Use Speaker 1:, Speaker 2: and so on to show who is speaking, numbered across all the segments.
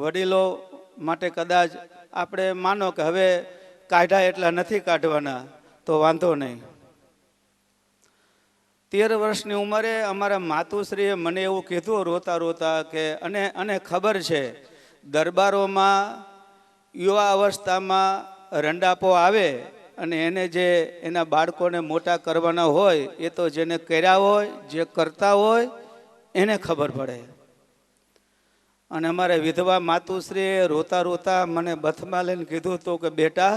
Speaker 1: વડીલો માટે કદાચ આપણે માનો કે હવે કાઢ્યા એટલા નથી કાઢવાના તો વાંધો નહીં. 13 વર્ષની ઉંમરે અમારા માતુશ્રીએ મને એવું કીધું રોતા રોતા કે અને ખબર છે દરબારોમાં યુવા અવસ્થામાં રંડાપો આવે અને એને જે એના બાળકોને મોટા કરવાના હોય એ તો જેને કર્યા હોય જે કરતા હોય એને ખબર પડે. અને અમારે વિધવા માતુશ્રીએ રોતા રોતા મને બથમાં લઈને કીધું હતું કે બેટા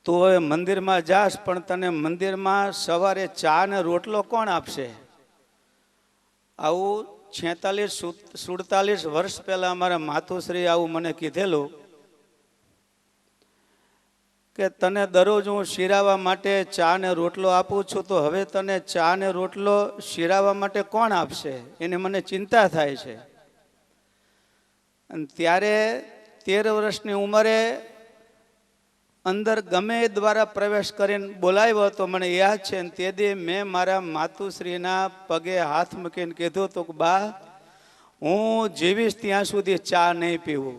Speaker 1: તું હવે મંદિરમાં જાસ પણ તને મંદિરમાં સવારે ચા ને રોટલો કોણ આપશે? આવું 46-47 વર્ષ પહેલા અમારા માતુશ્રી આવું મને કીધેલું કે તને દરરોજ હું શીરાવા માટે ચા ને રોટલો આપું છું તો હવે તને ચા ને રોટલો શીરાવા માટે કોણ આપશે? એને મને ચિંતા થાય છે. અને ત્યારે 13 વર્ષની ઉંમરે અંદર ગમે દ્વારા પ્રવેશ કરીને બોલાવ્યો હતો મને યાદ છે. અને તે દી મેં મારા માતુશ્રીના પગે હાથ મૂકીને કીધું તો બા હું જીવીશ ત્યાં સુધી ચા નહીં પીવું.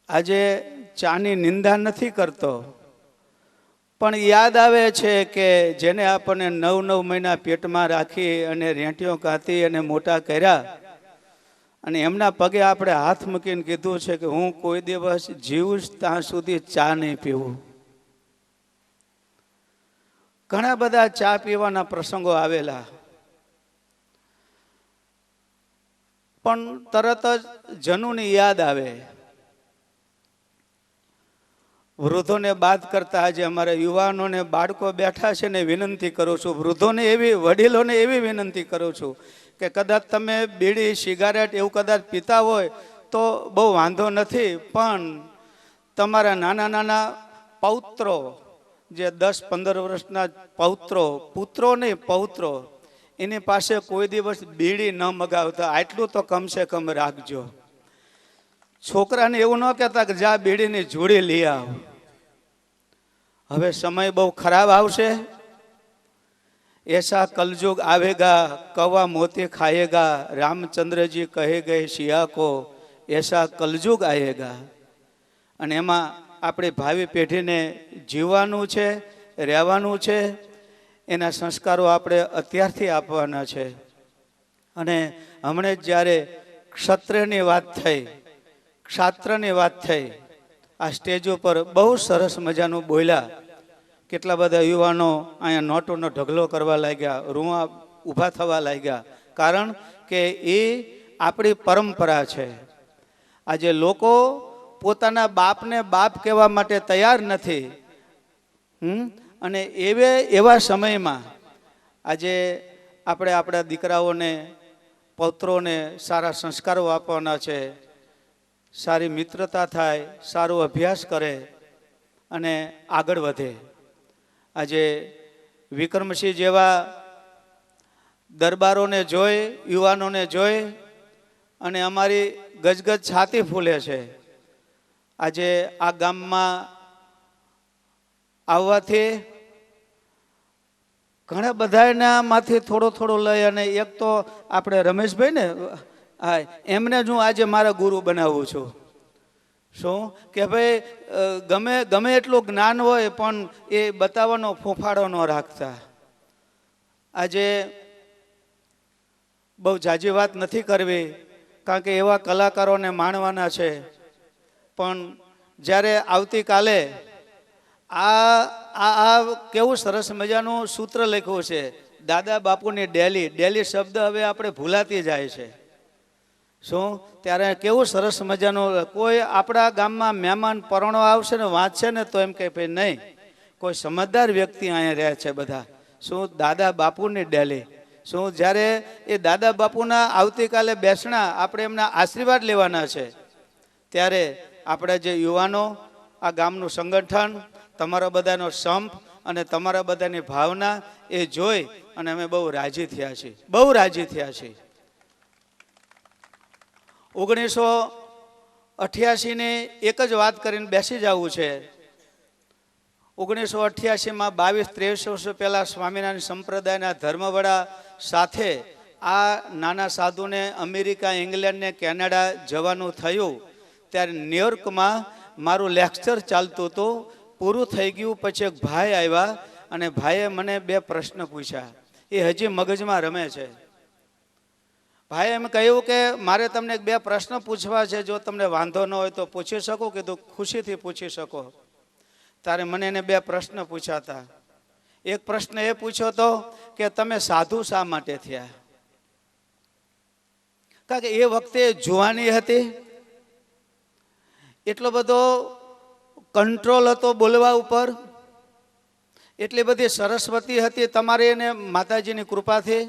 Speaker 1: આજે ચાની નિંદા નથી કરતો પણ યાદ આવે છે કે જેને આપણને 9 મહિના પેટમાં રાખી અને રેંટીઓ કાઢી અને મોટા કર્યા અને એમના પગે આપણે હાથ મૂકીને કીધું છે કે હું કોઈ દિવસ જીવું ત્યાં સુધી ચા નહીં પીવું. ઘણા બધા ચા પીવાના પ્રસંગો આવેલા પણ તરત જ જનુની યાદ આવે. વૃદ્ધોને બાદ કરતા આજે અમારા યુવાનોને બાળકો બેઠા છે ને વિનંતી કરું છું, વૃદ્ધોને એવી વડીલોને એવી વિનંતી કરું છું કે કદાચ તમે બીડી સિગારેટ એવું કદાચ પીતા હોય તો બહુ વાંધો નથી પણ તમારા નાના નાના પૌત્રો જે 10-15 વર્ષના પુત્રો નહીં પૌત્રો એની પાસે કોઈ દિવસ બીડી ન મગાવતા આટલું તો કમસે કમ રાખજો. છોકરાને એવું ન કહેતા કે જા બીડીની જોડી લઈ આવ. હવે સમય બહુ ખરાબ આવશે. ऐसा कलयुग आवेगा कौवा मोती खाएगा रामचंद्र जी कहे गए सिया को ऐसा कलयुग आएगा. અને એમાં આપણી ભાવિ પેઢીને જીવવાનું છે, રહેવાનું છે, એના સંસ્કારો આપણે અત્યારથી આપવાના છે. અને હમણાં જ્યારે ક્ષત્રિયની વાત થઈ, ક્ષાત્રની વાત થઈ, આ સ્ટેજ ઉપર બહુ સરસ મજાનું બોલ્યા. કેટલા બધા યુવાનો અહીંયા નોટોનો ઢગલો કરવા લાગ્યા, રૂવા ઊભા થવા લાગ્યા, કારણ કે એ આપણી પરંપરા છે. આજે લોકો પોતાના બાપને બાપ કહેવા માટે તૈયાર નથી. અને એવા સમયમાં આજે આપણે આપણા દીકરાઓને પૌત્રોને સારા સંસ્કારો આપવાના છે. સારી મિત્રતા થાય, સારો અભ્યાસ કરે અને આગળ વધે. આજે વિક્રમસિંહ જેવા દરબારોને જોઈ, યુવાનોને જોઈ અને અમારી ગજગજ છાતી ફૂલે છે. આજે આ ગામમાં આવવાથી ઘણા બધાના માંથી થોડો થોડો લઈ અને એક તો આપણે રમેશભાઈ ને હા એમને જ હું આજે મારા ગુરુ બનાવું છું. શું કે ભાઈ ગમે એટલું જ્ઞાન હોય પણ એ બતાવવાનો ફોફાડો ન રાખતા. આજે બહુ જાજી વાત નથી કરવી કારણ કે એવા કલાકારોને માણવાના છે. પણ જ્યારે આવતીકાલે આ કેવું સરસ મજાનું સૂત્ર લખ્યું છે, દાદા બાપુની ડેલી શબ્દ હવે આપણે ભૂલાતી જાય છે. શું ત્યારે કેવું સરસ મજાનું કોઈ આપણા ગામમાં મહેમાન પરણો આવશે ને વાંચશે ને તો એમ કે ભાઈ નહીં કોઈ સમજદાર વ્યક્તિ અહીંયા રહે છે બધા. શું દાદા બાપુની ડેલી. શું જ્યારે એ દાદા બાપુના આવતીકાલે બેસણા આપણે એમના આશીર્વાદ લેવાના છે ત્યારે આપણે જે યુવાનો આ ગામનું સંગઠન, તમારા બધાનો સંપ અને તમારા બધાની ભાવના એ જોઈ અને અમે બહુ રાજી થયા છીએ, બહુ રાજી થયા છીએ. 1988ની એક જ વાત કરીને બેસી જવું છે. 1988માં 22-23 વર્ષ પહેલાં સ્વામિનારાયણ સંપ્રદાયના ધર્મવડા સાથે આ નાના સાધુને અમેરિકા, ઇંગ્લેન્ડ ને કેનેડા જવાનું થયું ત્યારે ન્યુયોર્કમાં મારું લેક્ચર ચાલતું હતું, પૂરું થઈ ગયું. પછી એક ભાઈ આવ્યા અને ભાઈએ મને 2 પ્રશ્ન પૂછ્યા, એ હજી મગજમાં રમે છે. ભાઈએ એમ કહ્યું કે મારે તમને 2 પ્રશ્ન પૂછવા છે, જો તમને વાંધો ન હોય તો પૂછી શકો. કીધું ખુશીથી પૂછી શકો. ત્યારે મને એને 2 પ્રશ્ન પૂછ્યા હતા. એક પ્રશ્ન એ પૂછ્યો હતો કે તમે સાધુ શા માટે થયા? કારણ કે એ વખતે જુવાની હતી, એટલો બધો કંટ્રોલ હતો બોલવા ઉપર, એટલી બધી સરસ્વતી હતી તમારે એને માતાજીની કૃપાથી.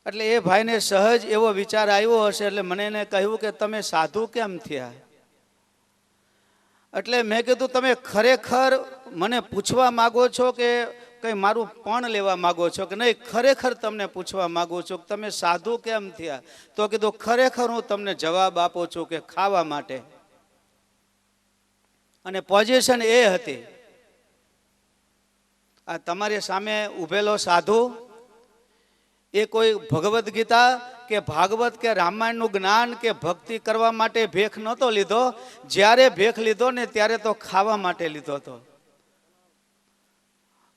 Speaker 1: એટલે એ ભાઈને સહજ એવો વિચાર આવ્યો હશે, એટલે મને એને કહ્યું કે તમે સાધુ કેમ થયા? એટલે મેં કીધું તમે ખરેખર મને પૂછવા માગો છો કે કંઈ મારું પણ લેવા માગો છો કે નહીં? ખરેખર તમને પૂછવા માગું છું કે તમે સાધુ કેમ થયા? તો કીધું ખરેખર હું તમને જવાબ આપું છું કે ખાવા માટે. અને પોઝિશન એ હતી, આ તમારી સામે ઉભેલો સાધુ એ કોઈ ભગવદ્ ગીતા કે ભાગવત કે રામાયણનું જ્ઞાન કે ભક્તિ કરવા માટે ભેખ નહોતો લીધો. જ્યારે ભેખ લીધો ને ત્યારે તો ખાવા માટે લીધો હતો.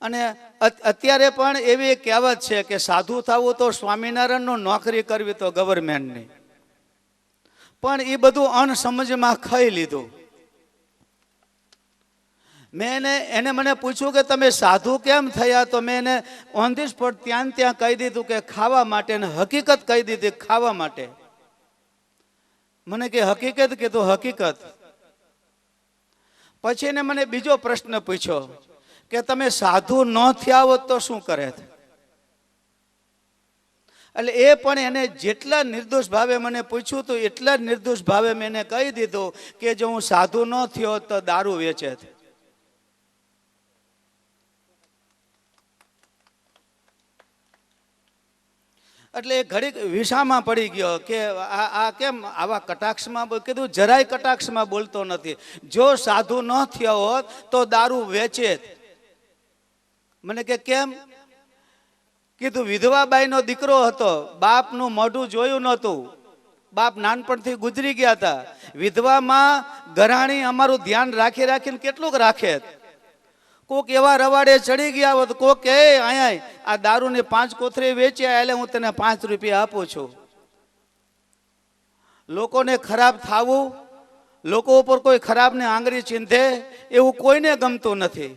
Speaker 1: અને અત્યારે પણ એવી કહેવત છે કે સાધુ થવું તો સ્વામિનારાયણનું, નોકરી કરવી તો ગવર્મેન્ટની. પણ એ બધું અણસમજમાં ખાઈ લીધું. મેં એને મને પૂછ્યું કે તમે સાધુ કેમ થયા? તો મેં એને ઓન ધી સ્પોટ ત્યાં કહી દીધું કે ખાવા માટે. ને હકીકત કહી દીધી ખાવા માટે. મને કે હકીકત? કીધું હકીકત. પછી એને મને બીજો પ્રશ્ન પૂછ્યો કે તમે સાધુ ન થયા હોત તો શું કરે? એટલે એ પણ એને જેટલા નિર્દોષ ભાવે મને પૂછ્યું હતું એટલા જ નિર્દોષ ભાવે મેં એને કહી દીધું કે જો હું સાધુ ન થયો તો દારૂ વેચે. એટલે એ ઘડીક વિસામાં પડી ગયો કે આ કેમ આવા કટાક્ષમાં? કીધું જરાય કટાક્ષમાં બોલતો નથી. જો સાધુ ન થયા હોત તો દારૂ વેચે. મને કે કેમ? કીધું વિધવા બાઈનો દીકરો હતો, બાપનું મોઢું જોયું નહોતું, બાપ નાનપણથી ગુજરી ગયા હતા. વિધવામાં ઘરાણી અમારું ધ્યાન રાખી રાખીને કેટલુંક રાખે. કોક એવા રવાડે ચડી ગયા હોત, કોક કે અહીંયા આ દારૂની 5 કોથળી વેચ્યા એટલે હું તને 5 રૂપિયા આપું છું. લોકોને ખરાબ થાવું, લોકો ઉપર કોઈ ખરાબને આંગળી ચીંધે એવું કોઈને ગમતું નથી.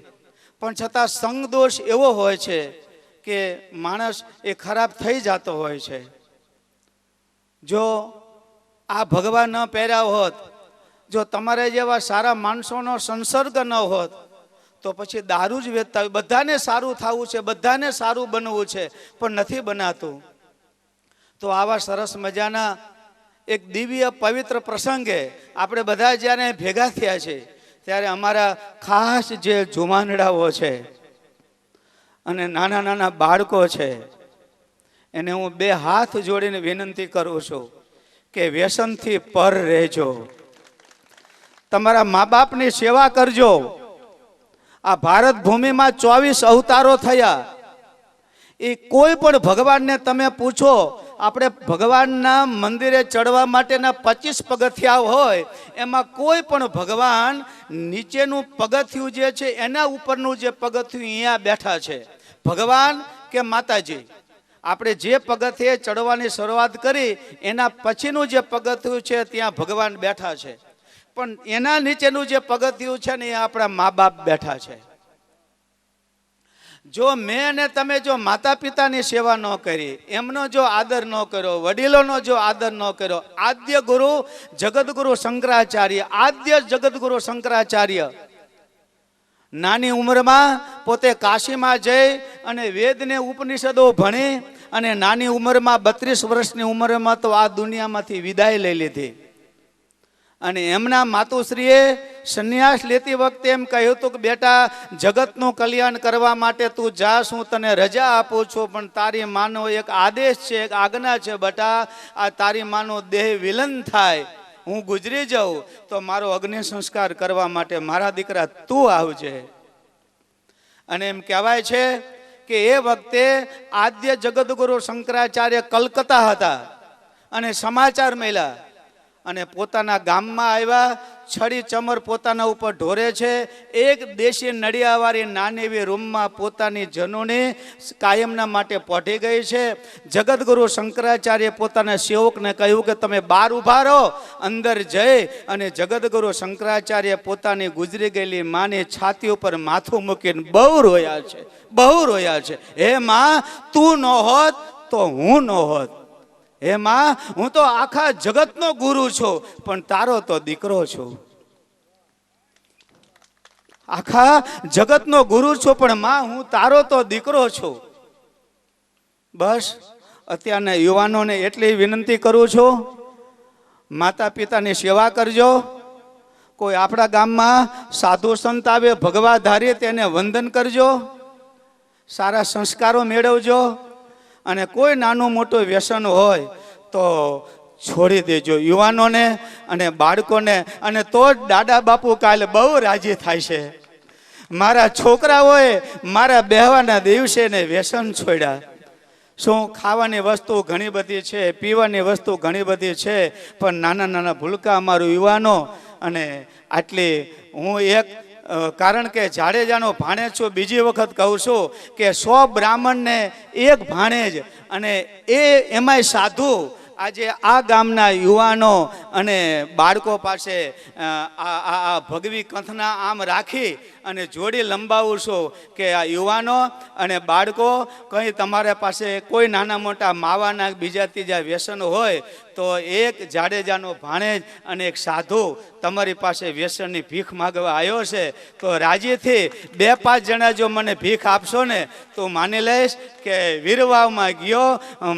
Speaker 1: પણ છતાં સંગ દોષ એવો હોય છે કે માણસ એ ખરાબ થઈ જતો હોય છે. જો આ ભગવાન ન પહેર્યા હોત, જો તમારે જેવા સારા માણસોનો સંસર્ગ ન હોત તો પછી દારૂ જ વેચતા હોય. બધાને સારું થવું છે, બધાને સારું બનવું છે, પણ નથી બનાતું. તો આવા સરસ મજાના એક દિવ્ય પવિત્ર પ્રસંગે આપણે બધા જ્યારે ભેગા થયા છે ત્યારે અમારા ખાસ જે જુમાનડાઓ છે અને નાના નાના બાળકો છે એને હું 2 હાથ જોડીને વિનંતી કરું છું કે વ્યસનથી પર રહેજો. તમારા મા બાપની સેવા કરજો. આ ભારત ભૂમિમાં 24 અવતારો થયા. એ કોઈ પણ ભગવાનને તમે પૂછો, આપણે ભગવાનના મંદિરે ચડવા માટેના 25 પગથિયા હોય, એમાં કોઈ પણ ભગવાન નીચેનું પગથિયું જે છે એના ઉપરનું જે પગથિયું અહીંયા બેઠા છે, ભગવાન કે માતાજી. આપણે જે પગથિયે ચડવાની શરૂઆત કરી એના પછીનું જે પગથિયું છે ત્યાં ભગવાન બેઠા છે. પણ એના નીચેનું જે પગથિયું છે ને એ આપણા મા બાપ બેઠા છે. જો મેં અને તમે જો માતા પિતાની સેવા ન કરી, એમનો જો આદર ન કર્યો, વડીલોનો જો આદર ન કર્યો, આદ્ય ગુરુ જગદગુરુ શંકરાચાર્ય, આદ્ય જગદગુરુ શંકરાચાર્ય નાની ઉંમરમાં પોતે કાશીમાં જઈ અને વેદને ઉપનિષદો ભણી અને નાની ઉંમરમાં 32 વર્ષની ઉંમરમાં તો આ દુનિયામાંથી વિદાય લઈ લીધી. અને એમના માતુશ્રીએ સંન્યાસ લેતી વખતે એમ કહ્યું હતું કે બેટા, જગતનું કલ્યાણ કરવા માટે તું જાસ, હું તને રજા આપું છું, પણ તારી માનો એક આદેશ છે, એક આજ્ઞા છે બેટા, આ તારી માનો દેહ વિલન થાય, હું ગુજરી જાઉં તો મારો અગ્નિ સંસ્કાર કરવા માટે મારા દીકરા તું આવજે. અને એમ કહેવાય છે કે એ વખતે આદ્ય જગતગુરુ શંકરાચાર્ય કલકત્તા હતા અને સમાચાર મળ્યા અને પોતાના ગામમાં આવ્યા. છડી ચમર પોતાના ઉપર ઢોરે છે. એક દેશી નડિયાવાળી નાની એવી રૂમમાં પોતાની જનોને કાયમના માટે પઢી ગઈ છે. જગતગુરુ શંકરાચાર્ય પોતાના સેવકને કહ્યું કે તમે બહાર ઊભા રહો, અંદર જઈ અને જગતગુરુ શંકરાચાર્ય પોતાની ગુજરી ગયેલી માની છાતી ઉપર માથું મૂકીને બહુ રોયા છે, બહુ રોયા છે. હે માં, તું ન હોત તો હું ન હોત. હે માં, હું તો આખા જગતનો ગુરુ છું, પણ તારો તો દીકરો છું. આખા જગતનો ગુરુ છું, પણ માં હું તારો તો દીકરો છું. બસ અત્યારના યુવાનોને એટલી વિનંતી કરું છું, માતા પિતાની સેવા કરજો. કોઈ આપણા ગામમાં સાધુ સંત આવે ભગવા ધારી તેને વંદન કરજો, સારા સંસ્કારો મેળવજો. અને કોઈ નાનું મોટું વ્યસન હોય તો છોડી દેજો યુવાનોને અને બાળકોને. અને તો જ દાદા બાપુ કાલે બહુ રાજી થાય છે. મારા છોકરાઓએ મારા બેહવાના દિવસે ને વ્યસન છોડ્યા. શું ખાવાની વસ્તુ ઘણી બધી છે, પીવાની વસ્તુ ઘણી બધી છે, પણ નાના નાના ભૂલકા અમારું યુવાનો. અને આટલી હું એક કારણ કે જાડેજાનો ભાણેજ છું, બીજી વખત કહું છું કે 100 બ્રાહ્મણને એક ભાણેજ, અને એમાંય સાધુ. આજે આ ગામના યુવાનો અને બાળકો પાસે આ ભગવી કંથના આમ રાખી અને જોડી લંબાવું છું કે આ યુવાનો અને બાળકો, કંઈ તમારા પાસે કોઈ નાના મોટા માવાના બીજા ત્રીજા વ્યસનો હોય તો એક જાડેજાનો ભાણેજ અને એક સાધુ તમારી પાસે વ્યસનની ભીખ માગવા આવ્યો છે. તો રાજીથી 2-5 જણા જો મને ભીખ આપશો ને તો માની લઈશ કે વીરવાવમાં ગયો,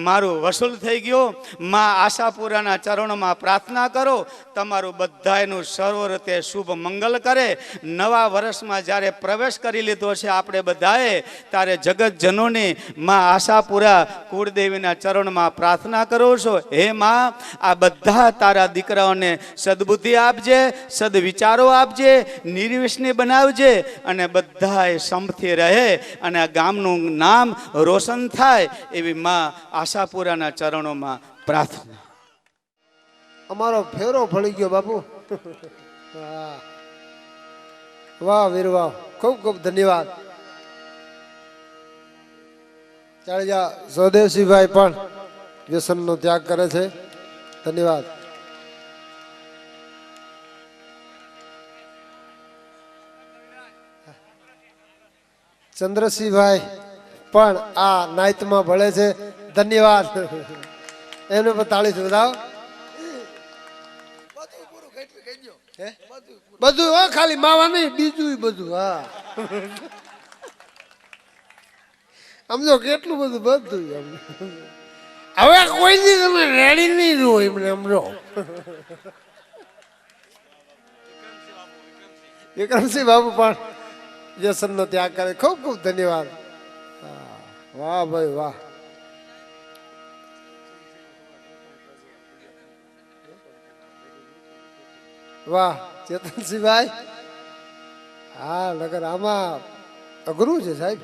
Speaker 1: મારું વસૂલ થઈ ગયું. માં આશાપુરાના ચરણોમાં પ્રાર્થના કરો, તમારું બધાયનું સર્વ રીતે શુભ મંગલ કરે. નવા વર્ષમાં જ્યારે પ્રવેશ કરી લીધો છે આપણે બધાએ, ત્યારે જગતજનોની માં આશાપુરા કુળદેવીના ચરણમાં પ્રાર્થના કરું છું. હે માં, આ બધા તારા દીકરાઓને સદબુદ્ધિ આપજે, સદવિચારો આપજે, નિર્વ્યસની બનાવજે, અને બધાએ સંપથી રહે અને આ ગામનું નામ રોશન થાય એવી માં આશાપુરાના ચરણોમાં પ્રાર્થના.
Speaker 2: અમારો ફેરો ફળી ગયો બાપુ. વાહ વીર વાહ, ખૂબ ખૂબ ધન્યવાદ. જાડેજા સૌદેવસિંહભાઈ પણ વ્યસનનો ત્યાગ કરે છે. ધન્યવાદ. ચંદ્રસિંહભાઈ પણ આ નાયતમાં ભળે છે. ધન્યવાદ. એમને પણ તાળી વધાવો. બધું હા, ખાલી માવા નહીં, બીજું બધું. હા, સમજો કેટલું બધું બધું. હવે કોઈ દી તમે રેડી નહીં રહો એમને સમજો. વિક્રમસિંહ બાબુ પણ વ્યસનનો ત્યાગ કરે. ખૂબ ખૂબ ધન્યવાદ. વાહ ભાઈ વાહ. વાહ ચેતનસિંહભાઈ. હા, નગર આમાં અઘરું છે સાહેબ.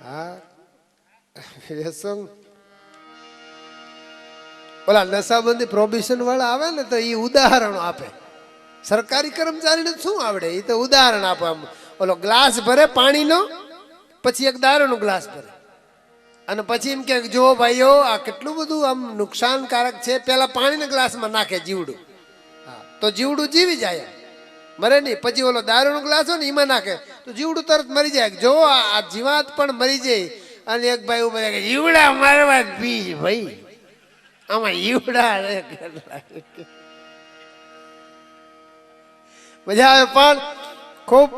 Speaker 2: હા, વ્યસન ઓલા નશાબંધી પ્રોબિશન વાળા આવે ને તો એ ઉદાહરણો આપે. સરકારી કર્મચારીને શું આવડે, એ તો ઉદાહરણ આપે. આમ ઓલો ગ્લાસ ભરે પાણીનો, પછી એક દારૂનો ગ્લાસ ભરે અને પછી એમ કે જો ભાઈઓ આ કેટલું બધું આમ નુકસાનકારક છે. પેલા પાણીના ગ્લાસમાં નાખે જીવડું, તો જીવડું જીવી જાય, મરે નહીં. પછી ઓલો દારૂનો ગ્લાસ હોય ને એમાં નાખે તો જીવડું તરત મરી જાય. જો આ જીવાત પણ મરી જાય. અને એક ભાઈ ઉભા કે જીવડા મારવા પી ભાઈ, આમાં જીવડા મજા આવે. પણ ખૂબ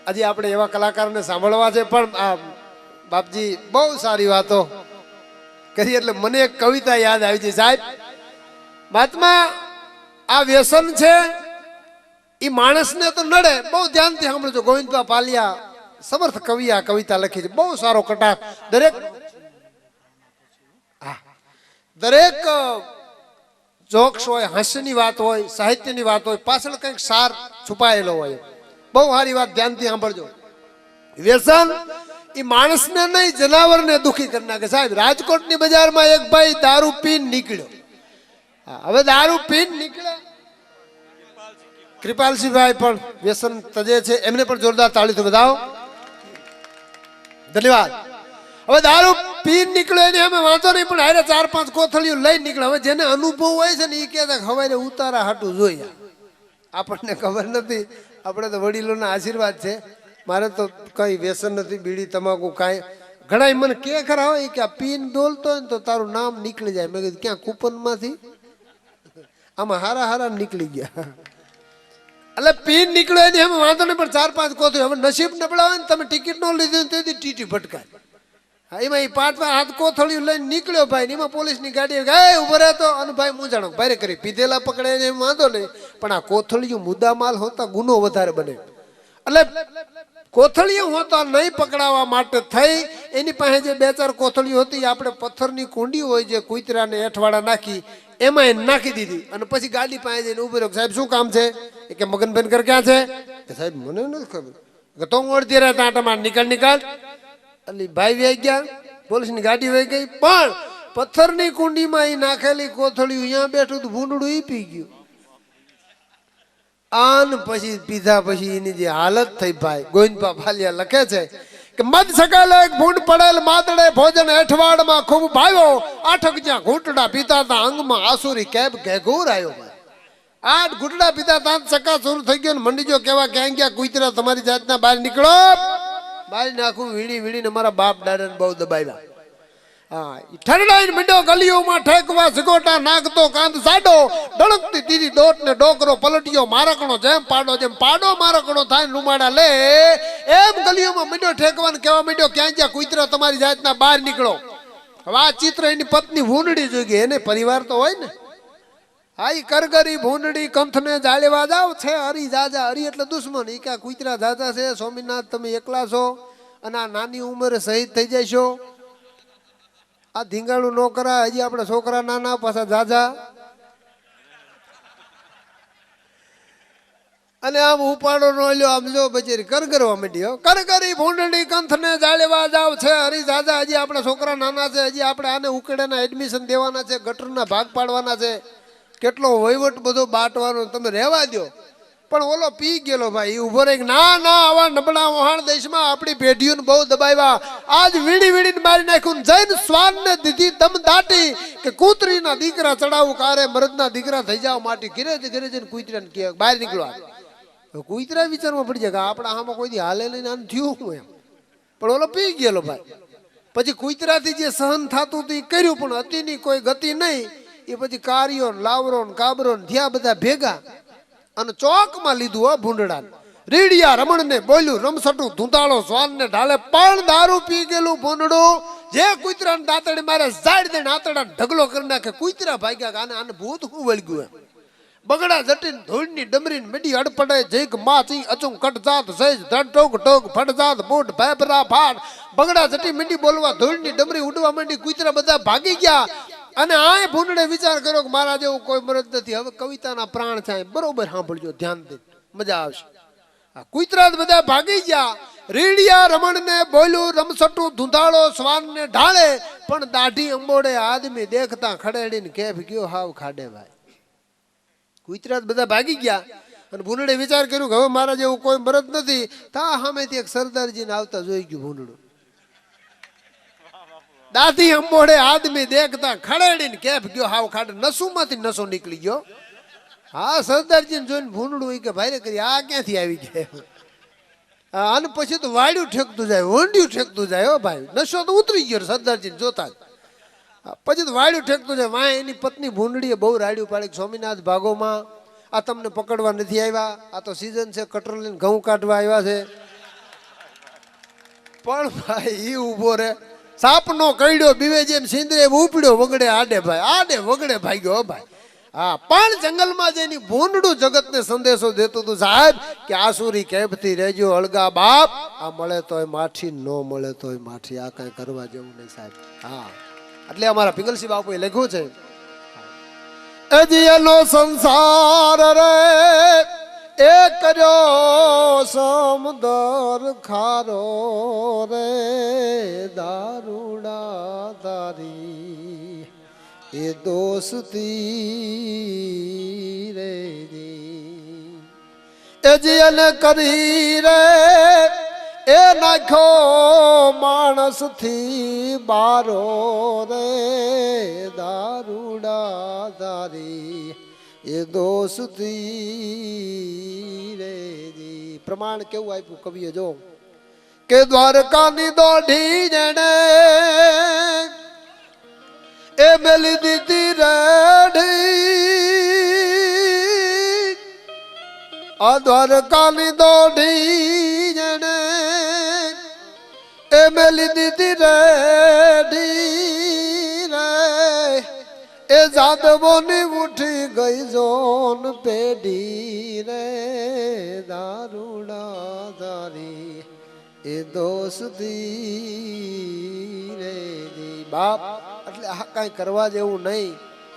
Speaker 2: આજે આપણે એવા કલાકારોને સાંભળવા છે. પણ આ બાપજી બહુ સારી વાતો કરી, એટલે મને એક કવિતા યાદ આવી છે સાહેબ. મહાત્મા, આ વ્યસન છે એ માણસને તો નડે. બહુ ધ્યાનથી સાંભળજો. ગોવિંદભા પાલિયા સમર્થ કવિ આ કવિતા લખી છે. બહુ સારો કટાક્ષ. દરેક જોક્સ હોય, હાસ્યની વાત હોય, સાહિત્યની વાત હોય, પાછળ કંઈક સાર છુપાયેલો હોય. બહુ સારી વાત, ધ્યાનથી સાંભળજો. વ્યસન એ માણસને નહીં જનાવરને દુખી કરી નાખે. સાહેબ રાજકોટની બજારમાં એક ભાઈ દારૂ પીને નીકળ્યો. હા, હવે દારૂ પીને નીકળ્યા. કૃપાલસિંહભાઈ પણ વ્યસન તજે છે, એમને પણ જોરદાર તાળીથી વધાવો. ધન્યવાદ. હવે દારૂ પીને નીકળ્યો એને અમે વાંધો નહીં, પણ હારે 4-5 કોથળીઓ લઈને નીકળે. હવે જેને અનુભવ હોય છે ને એ કહેતા હવારે ઉતારા હાટું જોઈએ. આપણને ખબર નથી, આપણે તો વડીલોના આશીર્વાદ છે. મારે તો કઈ વ્યસન નથી, બીડી તમાકુ કાંઈ. ઘણા મને કે ખરા હોય કે આ પીન ડોલતો હોય ને તો તારું નામ નીકળી જાય. મેં કીધું ક્યાં કૂપનમાંથી? આમાં હારા હારા નીકળી ગયા. એટલે પીન નીકળ્યો એની અમે વાંધો નહીં, પણ 4-5 કોથળી. હવે નસીબ નબળા હોય ને તમે ટિકિટ ન લીધી ને તેથી ટીટી ભટકાય. હા, એમાં એ 5-5 કોથળીઓ લઈને નીકળ્યો ભાઈ. એમાં પોલીસની ગાડી ગાય ઉભો રહેતો અને ભાઈ મૂંઝાણો ભારે કરી પીધેલા પકડે ને એમ વાંધો નહીં, પણ આ કોથળીઓ મુદ્દામાલ હોતા ગુનો વધારે બને. એટલે કોથળીઓ હોતા નહીં પકડાવવા માટે થઈ એની પાસે જે 2-4 કોથળીઓ હતી આપણે પથ્થરની કુંડી હોય જે કુતરાને હેઠવાડા નાખી એમાં એને નાખી દીધી. અને પછી ગાડી પાસે જઈને ઉભો રહ્યો. સાહેબ શું કામ છે? કે મગનબેન કર ક્યાં છે? કે સાહેબ મને નથી ખબર. તો હું અડધી રાત આટામાં નીકળ. એટલે ભાઈ વહી ગયા, પોલીસની ગાડી વહી ગઈ. પણ પથ્થરની કુંડીમાં એ નાખેલી કોથળીઓ અહીંયા બેઠું તો ભૂંડડું ઈ પી ગયું. આન પછી પીધા પછી એની જે હાલત થઈ ભાઈ, ગોવિંદપા ભાલિયા લખે છે કે મદ સકાલે એક ભૂંડ પડેલ માદડે ભોજન હેઠવાડમાં ખૂબ ભાવ્યો. આઠક જ્યાં ઘૂંટડા પીતા તા અંગમાં આસુરી કેબ ઘેઘોર આવ્યો. 8 ઘૂંટડા પીતા તા ચકા શરૂ થઈ ગયો ને મંડી જો કેવા ક્યાં ગયા કુતરા તમારી જાતના બહાર નીકળો. બહાર નાખું વીણીને મારા બાપ દાદાને બહુ દબાવ્યા. હા, ઠરડાઈને મંડ્યો ગલીઓમાં ઠેકવા સિગોટા નાખતો કાંદ સાડો ડળકતી દીધી દોટ ને ડોકરો પલટ્યો મારકણો જેમ પાડો મારકણો થાય રૂમાડા લે એમ ગલીઓમાં મંડ્યો ઠેકવાને કહેવા મંડ્યો ક્યાં જ્યાં કુતરા તમારી જાતના બહાર નીકળો. હવે આ ચિત્ર એની પત્ની ભૂંડડી જોઈ ગઈ, એને પરિવાર તો હોય ને. હા, ઈ કરગરી ભૂંડડી કંથને જાળેવા જાવ છે હરી જાજા. હરી એટલે દુશ્મન. ઈ ક્યાં કુતરા જાજા છે? સ્વામિનાથ તમે એકલા છો અને આ નાની ઉંમરે શહીદ થઈ જશો. આ ધીંગાણું ન કરા. હજી આપણે છોકરા નાના પાછા જાજા. અને આમ ઉપાડો નો લ્યો આમ જો બચેરી કરગરવા માંડી. કરગરી ભૂંડડી કંથને જાળેવા જાવ છે હરી જાજા. હજી આપણે છોકરા નાના છે, હજી આપણે આને ઉકેડાના એડમિશન દેવાના છે, ગટરના ભાગ પાડવાના છે, કેટલો વહીવટ બધો બાટવાનો. તમે રહેવા દો. પણ ઓલો પી ગયેલો ભાઈ ઉભો રહી. ના આવા નબળા વહાણ દેશમાં આપણી પેઢીઓને બહુ દબાવ્યા. આજ વીડીને મારી નાખ્યું. જૈન શ્વાનને દીધી દમ દાટી કે કૂતરીના દીકરા ચડાવું કારે મરદના દીકરા થઈ જાવ માટી. ઘરે જઈને કૂતરાને કે બહાર નીકળવા. કૂતરા વિચારમાં પડી જાય કે આપણા આમાં કોઈ હાલે લઈને આમ થયું હું એમ. પણ ઓલો પી ગયેલો ભાઈ. પછી કૂતરાથી જે સહન થતું હતું એ કર્યું, પણ અતિની કોઈ ગતિ નહીં. એ પછી કાર્યો લાવરો કાબરો થયા બધા ભેગા અને ચોકમાં લીધું. હો ભૂંડડા રીડિયા રમણને બોલ્યું રમસટું ધૂંધાળો શ્વાનને ઢાલે. પણ દારૂ પી ગયેલું ભૂંડડું જે કૂતરાને દાંતડી મારે ઝાડ દઈને આતડા ઢગલો કરી નાખે. કૂતરા ભાગ્યા આને ભૂત હું વળગ્યું એમ. બગડા જટીન ધૂળની ડમરીને મેડી અડપડે જઈક માચી અચું કટ જાત સહેજ ધડ ટોક ફટ જાત બૂટ ભેપરા ફાટ. બગડા જટી મીંડી બોલવા ધૂળની ડમરી ઉડવા માંડી. કૂતરા બધા ભાગી ગયા. અને આ ભૂંડડે વિચાર કર્યો કે મારા જેવું કોઈ મરદ નથી. હવે કવિતાના પ્રાણ છે, બરોબર સાંભળજો ધ્યાનથી, મજા આવશે. આ કુતરા બધા ભાગી ગયા. રીડિયા રમણને બોલ્યું રમસટું ધૂંધાળો શ્વાનને ઢાળે. પણ દાઢી અંબોડે આદમી દેખતા ખડેડીને કેફ ગયો હાવ ખાડે ભાઈ. કુતરા બધા ભાગી ગયા અને ભૂંડડે વિચાર કર્યું કે હવે મારા જેવું કોઈ મરદ નથી. તા સામેથી એક સરદારજીને આવતા જોઈ ગયું ભૂંડડું. દાઢી અંબોડે આદમી દેખતા ખડેડીને કેફ ગયો હાવ ખાડે. નસુમાંથી નસો નીકળી ગયો. હા, સરદારજીને જોઈને ભૂંડડું કે ભાઈ કરી આ ક્યાંથી આવી ગયા. અને પછી તો વાડ્યું ઠેકતું જાય, વંડ્યું ઠેકતું જાય. હો ભાઈ, નશો તો ઉતરી ગયો સરદારજીને જોતા જ. પછી તો વાડ્યું ઠેકતું જાય. વાય એની પત્ની ભૂંડડીએ બહુ રાડ્યું પાડી. સ્વામિનાથ ભાગોમાં આ તમને પકડવા નથી આવ્યા, આ તો સીઝન છે, કટર લઈને ઘઉં કાઢવા આવ્યા છે. પણ ભાઈ ઈ ઉભો રે સાપનો કઈડ્યો બીવે જેમ સિંદરે ઉપડ્યો વગડે આડે ભાઈ. આડે વગડે ભાગ્યો ભાઈ. હા, પણ જંગલમાં જઈને ભૂંડડું જગતને સંદેશો દેતું હતું સાહેબ કે આસુરી કેફથી રહેજો અળગા બાપ. આ મળે તોય માઠી, ન મળે તોય માઠી. આ કઈ કરવા જેવું નહીં સાહેબ. હા, એટલે અમારા પિંગલસિંહ બાપુએ લખ્યું છે એજીનો સંસાર રે એ કર્યો સમદર ખારો રે દારૂડા તારી એ દોસ્તી રે એ જીયન કરી રે એ નાખ્યો માણસ થી બારો રે દારૂડા તારી એ દોસ્તી રે પ્રમાણ કેવું આપ્યું કવિએ જો કે દ્વારકાની દોઢી જણે એ મેલી દીધી રેડી આ દ્વારકાની દોઢી જણે એ મેલી દીધી રેડી રે એ જાદવોની ઉઠી ગઈ જોન પેઢી રે દારૂડા તારી એ દોસ્તી રે બાપ એટલે આ કાંઈ કરવા જેવું નહીં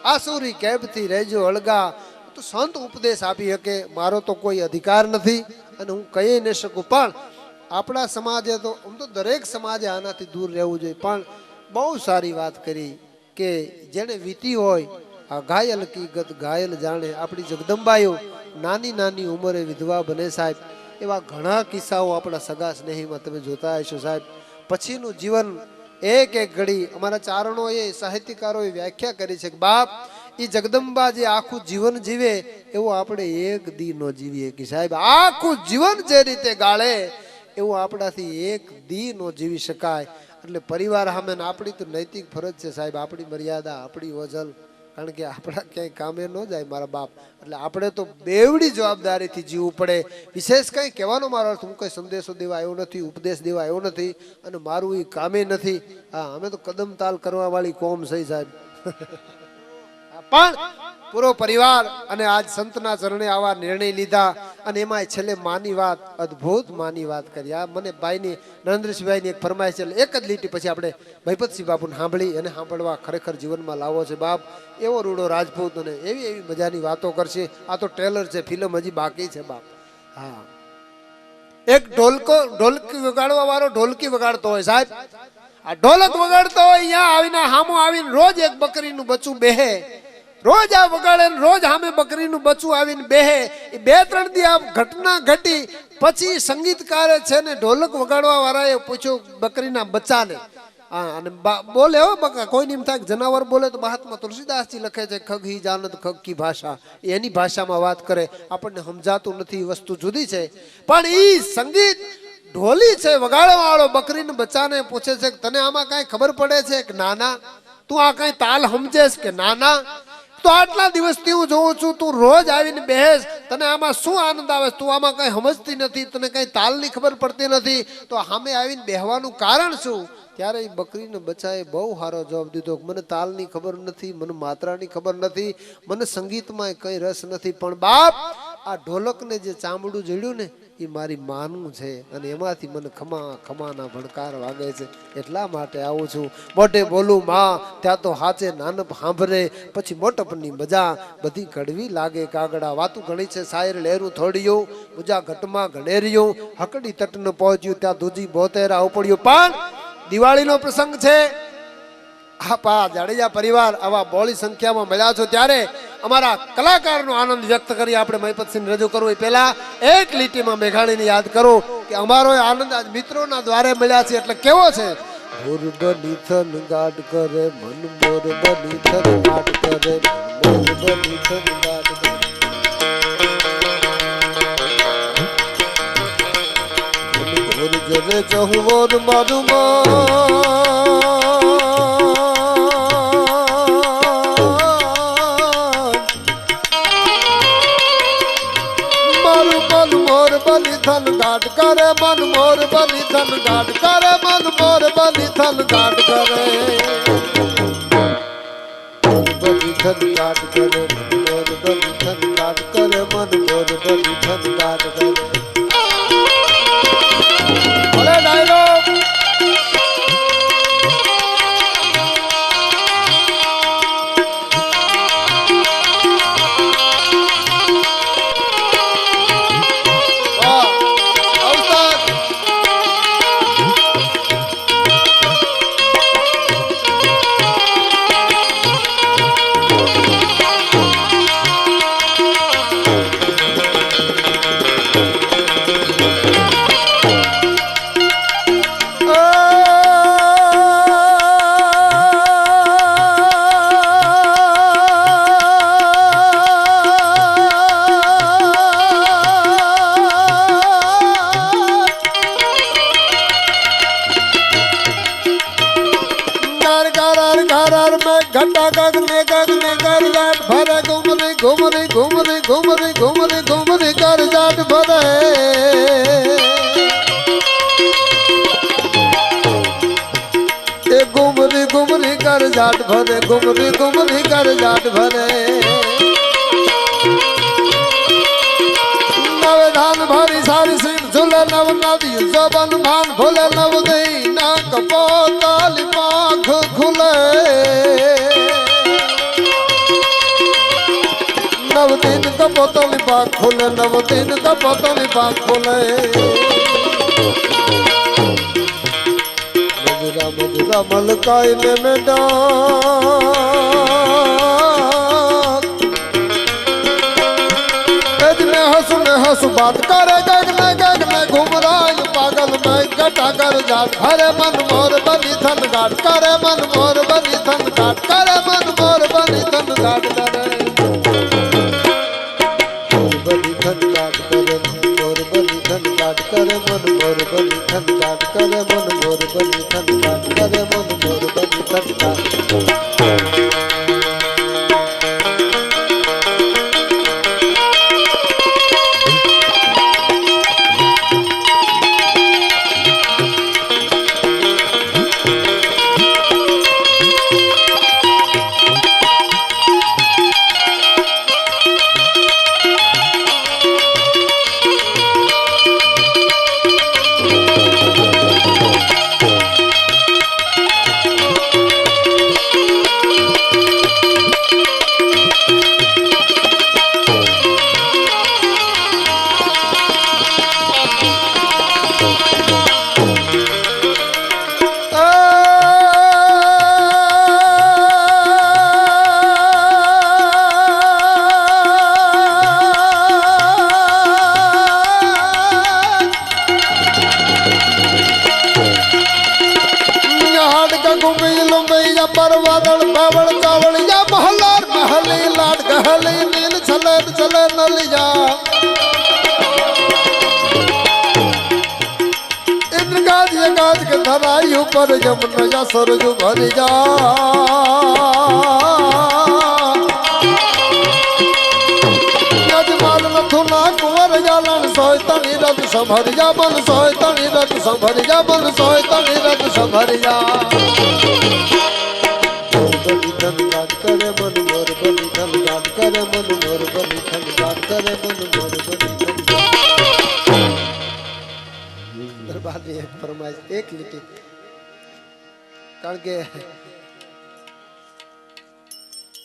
Speaker 2: આસુરી કેબથી રહેજો અળગા તો સંત ઉપદેશ આપી શકે મારો તો કોઈ અધિકાર નથી અને હું કહી ન શકું પણ આપણા સમાજે તો આમ તો દરેક સમાજે આનાથી દૂર રહેવું જોઈએ પણ બહુ સારી વાત કરી કે જેને વીતી હોય આ ઘાયલ કી ગત ઘાયલ જાણે આપણી જગદંબાઈઓ નાની નાની ઉંમરે વિધવા બને સાહેબ એવા ઘણા કિસ્સાઓ આપણા સગા સ્નેહીમાં તમે જોતા હશો સાહેબ પછીનું જીવન એક એક ઘડી અમારા ચારણોએ સાહિત્યકારોએ વ્યાખ્યા કરી છે કે બાપ એ જગદંબા જે આખું જીવન જીવે એવું આપણે એક દી નો જીવીએ કે સાહેબ આખું જીવન જે રીતે ગાળે એવું આપણાથી એક દી નો જીવી શકાય એટલે પરિવાર સામે આપણી તો નૈતિક ફરજ છે સાહેબ આપણી મર્યાદા આપણી ઓજલ કારણ કે આપણા ક્યાંય કામે ન જાય મારા બાપ એટલે આપણે તો બેવડી જવાબદારીથી જીવવું પડે વિશેષ કંઈ કહેવાનો મારો અર્થ હું કંઈ સંદેશો દેવા આવ્યો નથી ઉપદેશ દેવા આવ્યો નથી અને મારું એ કામે નથી હા અમે તો કદમ તાલ કરવા વાળી કોમ છે સાહેબ પણ પૂરો પરિવાર અને આજ સંતના ચરણે આવા નિર્ણય લીધા અને એમાં છેલ્લે માની વાત અદ્ભુત માની વાત કરી આ મને ભાઈની નરેન્દ્રસિંહભાઈની એક ફરમાઈશ છે એક જ લીટી પછી આપણે ભયપતસિંહ બાપુને સાંભળી અને સાંભળવા ખરેખર જીવનમાં લાવો છે બાપ એવો રૂડો રાજપૂત અને એવી એવી મજાની વાતો કરશે આ તો ટ્રેલર છે ફિલ્મ હજી બાકી છે બાપ હા એક ઢોલકી વગાડવા વાળો ઢોલકી વગાડતો હોય સાહેબ આ ઢોલક વગાડતો હોય અહીંયા આવીને હામો આવીને રોજ એક બકરીનું બચ્ચું બેહે રોજ આ વગાડે રોજ સામે બકરીનું બચ્ચું આવીને બેહે એ 2-3 દી આ ઘટના ઘટી પછી સંગીતકારે છે ને ઢોલક વગાડવા વાળાએ પૂછ્યું બકરીના બચ્ચાને અને બોલે હો બકા કોઈ એમ થાય જનાવર બોલે તો મહાત્મા તુલસીદાસજી લખે છે ખગ હી જાનત ખગ કી ભાષા એની ભાષામાં વાત કરે આપણને સમજાતું નથી વસ્તુ જુદી છે પણ ઈ સંગીત ઢોલી છે વગાડવા વાળો બકરીને બચ્ચાને પૂછે છે કે તને આમાં કાંઈ ખબર પડે છે કે નાના તું આ કાંઈ તાલ સમજેશ કે નાના તો આટલા દિવસથી હું જોઉં છું તું રોજ આવીને બેસ તને આમાં શું આનંદ આવે તું આમાં કઈ સમજતી નથી તને કઈ તાલની ખબર પડતી નથી તો સામે આવીને બેહવાનું કારણ શું ત્યારે એ બકરીને બચ્ચાએ બહુ સારો જવાબ દીધો મને તાલની ખબર નથી મને માત્રાની ખબર નથી મને સંગીતમાં કઈ રસ નથી પણ બાપ આ ઢોલકને જે ચામડું જડ્યું ને એ મારી માનું છે અને એમાંથી મને ખમાના ભણકાર વાગે છે એટલા માટે આવું છું મોટે બોલું માં ત્યાં તો હાચે નાનપ સાંભળે પછી મોટપની મજા બધી કડવી લાગે કાગડા વાતું ઘણી છે શાયર લહેરું થોડિયું ઉજા ઘટમાં ઘણેરિયું હકડી તટને પહોંચ્યું ત્યાં દૂજી બોતેરા ઉપડ્યું પણ દિવાળીનો પ્રસંગ છે આપા જાડેજા પરિવાર આવા બોળી સંખ્યામાં મળ્યા છો ત્યારે અમારા કલાકારનો આનંદ વ્યક્ત કરી આપણે મહિપતસિંહ રજૂ કરવું એ પહેલા એક લીટીમાં મેઘાણીને યાદ કરો કે અમારો આનંદ આજ મિત્રોના દ્વારે મળ્યા છે એટલે કેવો છે મોર બની થન ગાડ કરે મન મોર બની થન ગાડ કરે મોર બની થન ગાડ કરે મોર જરે ચહુવર મારું થન ગાટ કરે મન મોર બની થન ગાટ કરે મન મોર બની થન ગાટ કરે બની થન ગાટ કરે મોર બની થન ગાટ કરે મન મોર બની થન ગાટ કરે ભલે ડાયલોગ अर में घटा गग में कर जाट भरे घुमरी घुमरी घुमरी घुमरी घुमरी घुमरी कर जाट भरे ए घुमरी घुमरी कर जाट भरे घुमरी घुमरी कर जाट भरे नव धान भारी सारी सीट झूले नव नदी जबन भान भोले नव दई नाक पोताली पाख खुले नव दिन का पोताली पाख खुले नव दिन का पोताली पाख खुले मधुरा मधुरा मलकाई में हंसु बात करे गगने घूम रहा पागल में गटा कर जाट हरे मन मोर बनी थन घाट करे मन मोर बनी थन घाट करे मन मोर बनी थन घाट करे बनी थन घाट करे मोर बनी थन घाट करे मन मोर बनी थन घाट करे मन मोर बनी थन घाट करे मन मोर बनी थन घाट परवादल बावल कावल या महलार महली लाड गहली नील चले चले नलिया इंद्र गाज ये गाज के धराई ऊपर यमुना या सरज भर जा यजमान नथुना कुंवर जालन सोयतनी रथ संभर जा मन सोयतनी रथ संभर जा मन सोयतनी रथ संभर जा बनी धन घाट करे मन मोर बनी धन घाट करे मन मोर बनी धन घाट करे मन मोर बनी धन दरबार ની એક ફરમાઈશ એક લીટી કારણ કે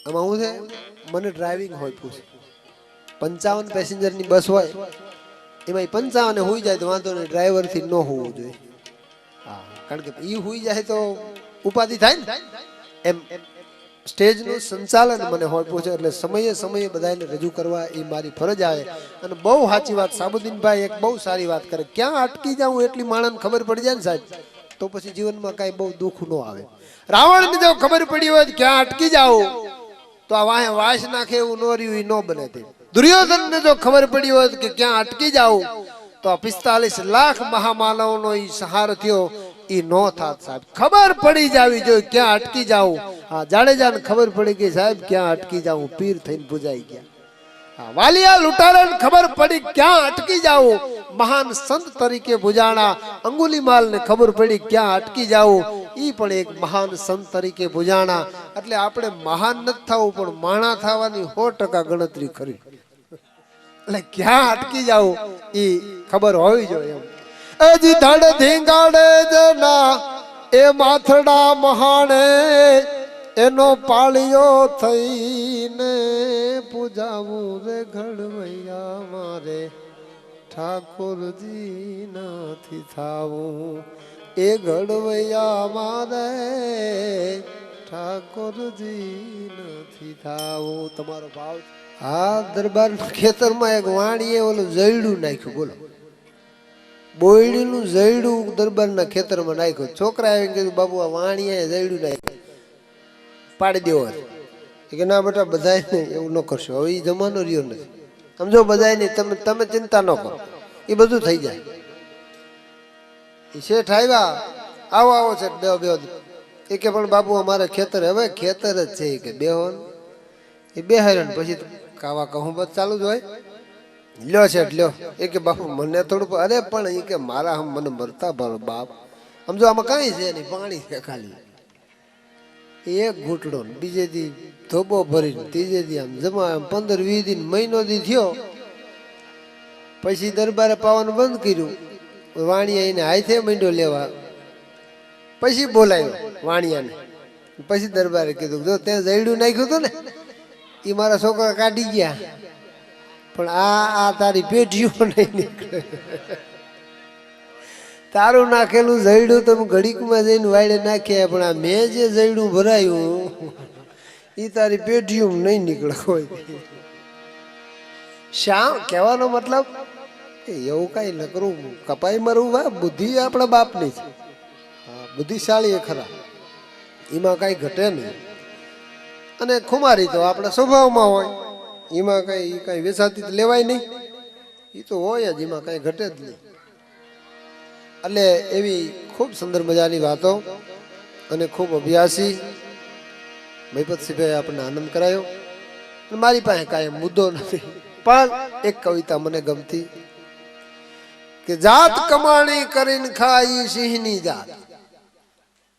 Speaker 2: આમાં હું છે મને ડ્રાઇવિંગ હોય પૂછ 55 પેસેન્જર ની બસ હોય એમાં 55 હોઈ જાય તો વાંધો નહીં ડ્રાઈવર થી ન હોવું જોઈએ હા કારણ કે ઈ હોઈ જાય તો ઉપાધિ થાય ને એમ સ્ટેજ નું સંચાલન મને હોય પૂછે એટલે સમયે સમયે બધાને રજૂ કરવા એ મારી ફરજ આવે અને બહુ સાચી વાત સાબુદ્દીનભાઈ એક બહુ સારી વાત કરે ક્યાં અટકી જાઉં એટલી માણસને ખબર પડી જાય ને સાહેબ તો પછી જીવનમાં કાંઈ બહુ દુઃખ ન આવે રાવણને જો ખબર પડી હોય ક્યાં અટકી જાઉં તો આ વાહે વાસ નાખે એવું ન રહ્યું એ ન બને તે દુર્યોધનને જો ખબર પડી હોય કે ક્યાં અટકી જાઉં તો આ 45 લાખ મહામાનવનો ઈ સહારો થયો ઈ નો થાત સાહેબ ખબર પડી જાવી જોઈએ ક્યાં અટકી જાઉં હા જાડેજાને ખબર પડી ગઈ સાહેબ ક્યાં અટકી જાઉં પીર થઈને પૂજાઈ ગયા હા વાલિયા લૂંટારાને ખબર પડી ક્યાં અટકી જાઉં મહાન સંત તરીકે પૂજાણા અંગુલીમાલને ખબર પડી ક્યાં અટકી જાઉં ઈ પણ એક મહાન સંત તરીકે પૂજાણા એટલે આપણે મહાન નથી થવું પણ માણા થવાની 100% ગણતરી કરી એટલે ક્યાં અટકી જાઉં ઈ ખબર હોવી જોઈએ એમ અજી ધડ ધીંગાડે જના એ માથડા મહાણે એનો પાળિયો થઈને પૂજાવું રે ઘડવૈયા મારે ઠાકોરજી નથી થાવું એ ઘડવૈયા મારે ઠાકોરજી નથી થાવું તમારો ભાવ હા દરબાર ખેતરમાં એક વાણીએ ઓલું જયડું નાખ્યું બોલો બોયડીનું જયડું દરબારના ખેતરમાં નાખ્યું છોકરા આવીને કીધું બાબુ આ વાણીએ જયડું નાખ્યું પાડી દેવો કે ના બેટા બધાય નહીં એવું ન કરશો હવે એ જમાનો રહ્યો નથી સમજો બધાય નહીં તમે ચિંતા ન કરો એ બધું થઈ જાય એ શેઠ આવ્યા આવો આવો છે બે એ કે પણ બાપુ અમારે ખેતર, હવે ખેતર જ છે કે બેહો ને. એ બેહાર્યો ને પછી કાવા કહું બસ ચાલુ જ હોય. લ્યો છે લ્યો. એ કે બાપુ મને થોડું, અરે પણ એ કે મારા હમ મને મરતા ભરો બાપ, સમજો આમાં કઈ છે નહીં, પાણી છે ખાલી. એક ઘૂંટડો ને બીજે દી ધોબો ભરીને ત્રીજે દી આમ જમા 15-20 દિન મહિનો દી થયો. પછી દરબારે પાવાનું બંધ કર્યું. વાણિયા એને હાથે માંડ્યો લેવા. પછી બોલાયો વાણિયાને. પછી દરબારે કીધું જો તે જઈડું નાખ્યું હતું ને એ મારા છોકરા કાઢી ગયા, પણ આ તારી પેઢીઓ નહીં નીકળે. તારું નાખેલું જઈડું તમે ઘડીકમાં જઈને વાળે નાખ્યા, પણ આ મેં જે જઈડું ભરાયું એ તારી પેઢીઓ નહીં નીકળે કોઈ. શા કહેવાનો મતલબ એવું કઈ ન કરું, કપાઈ મરવું વા બુદ્ધિ આપણા બાપની છે. હા, બુદ્ધિશાળી ખરા, એમાં કઈ ઘટે નહીં. અને ખુમારી તો આપણા સ્વભાવમાં હોય, એમાં કઈ વેસાતી લેવાય નહીં, એ તો હોય જ, એમાં કઈ ઘટે જ નહીં. એટલે એવી ખૂબ સુંદર મજાની વાતો અને ખૂબ અભ્યાસી મહિપતસિંહભાઈ આપણને આનંદ કરાયો. મારી પાસે કાંઈ મુદ્દો નથી, પણ એક કવિતા મને ગમતી કે જાત કમાણી કરીને ખાઈ સિંહની જાત.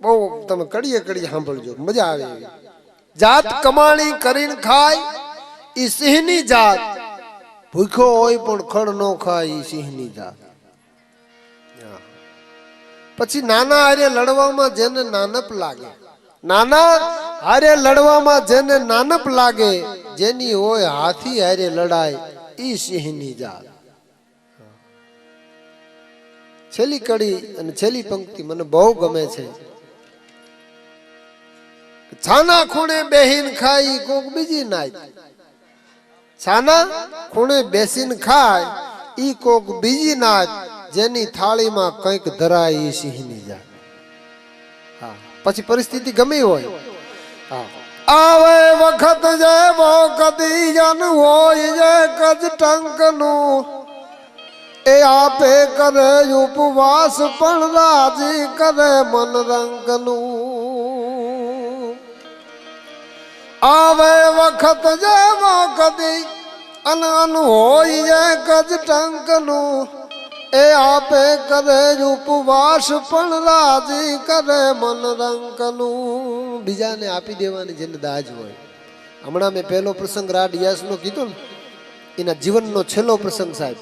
Speaker 2: બહુ તમે કડીએ કડીએ સાંભળજો, મજા આવે એવી. જાત કમાણી કરીને ખાય ઈ સિંહની જાત, ભૂખ્યો હોય પણ ખડ નો ખાય ઈ સિંહની જાત. પછી નાના હારે લડવામાં જેને નાનપ લાગે, નાના હારે લડવામાં જેને નાનપ લાગે, જેની હોય હાથી હારે લડાય ઈ સિંહની જાત. છેલ્લી કડી અને છેલ્લી પંક્તિ મને બહુ ગમે છે. છાના ખૂણે બેહીન ખાય કોક બીજી નાય, છાના ખૂણે બેસીને ખાય ઈ કોક બીજી નાય, જેની થાળીમાં કંઈક ધરાય ઈ સિંહની જાત. હા, પછી પરિસ્થિતિ ગમે હોય. હા, આવે વખત જેવો કદી જન હોય જે કજ ટંકનું, એ આપે કરે ઉપવાસ પણ રાજી કરે મન રંગનું. આવે વખત જેવો કદી અન હોય જે કજ ટંકનું, એ આપે કરે ઉપવાસ પણ રાજી કરે મન રંગનું. બીજાને આપી દેવાની જેને દાજ હોય. હમણાં મેં પહેલો પ્રસંગ રાડિયાસનો કીધો ને, એના જીવનનો છેલ્લો પ્રસંગ સાહેબ.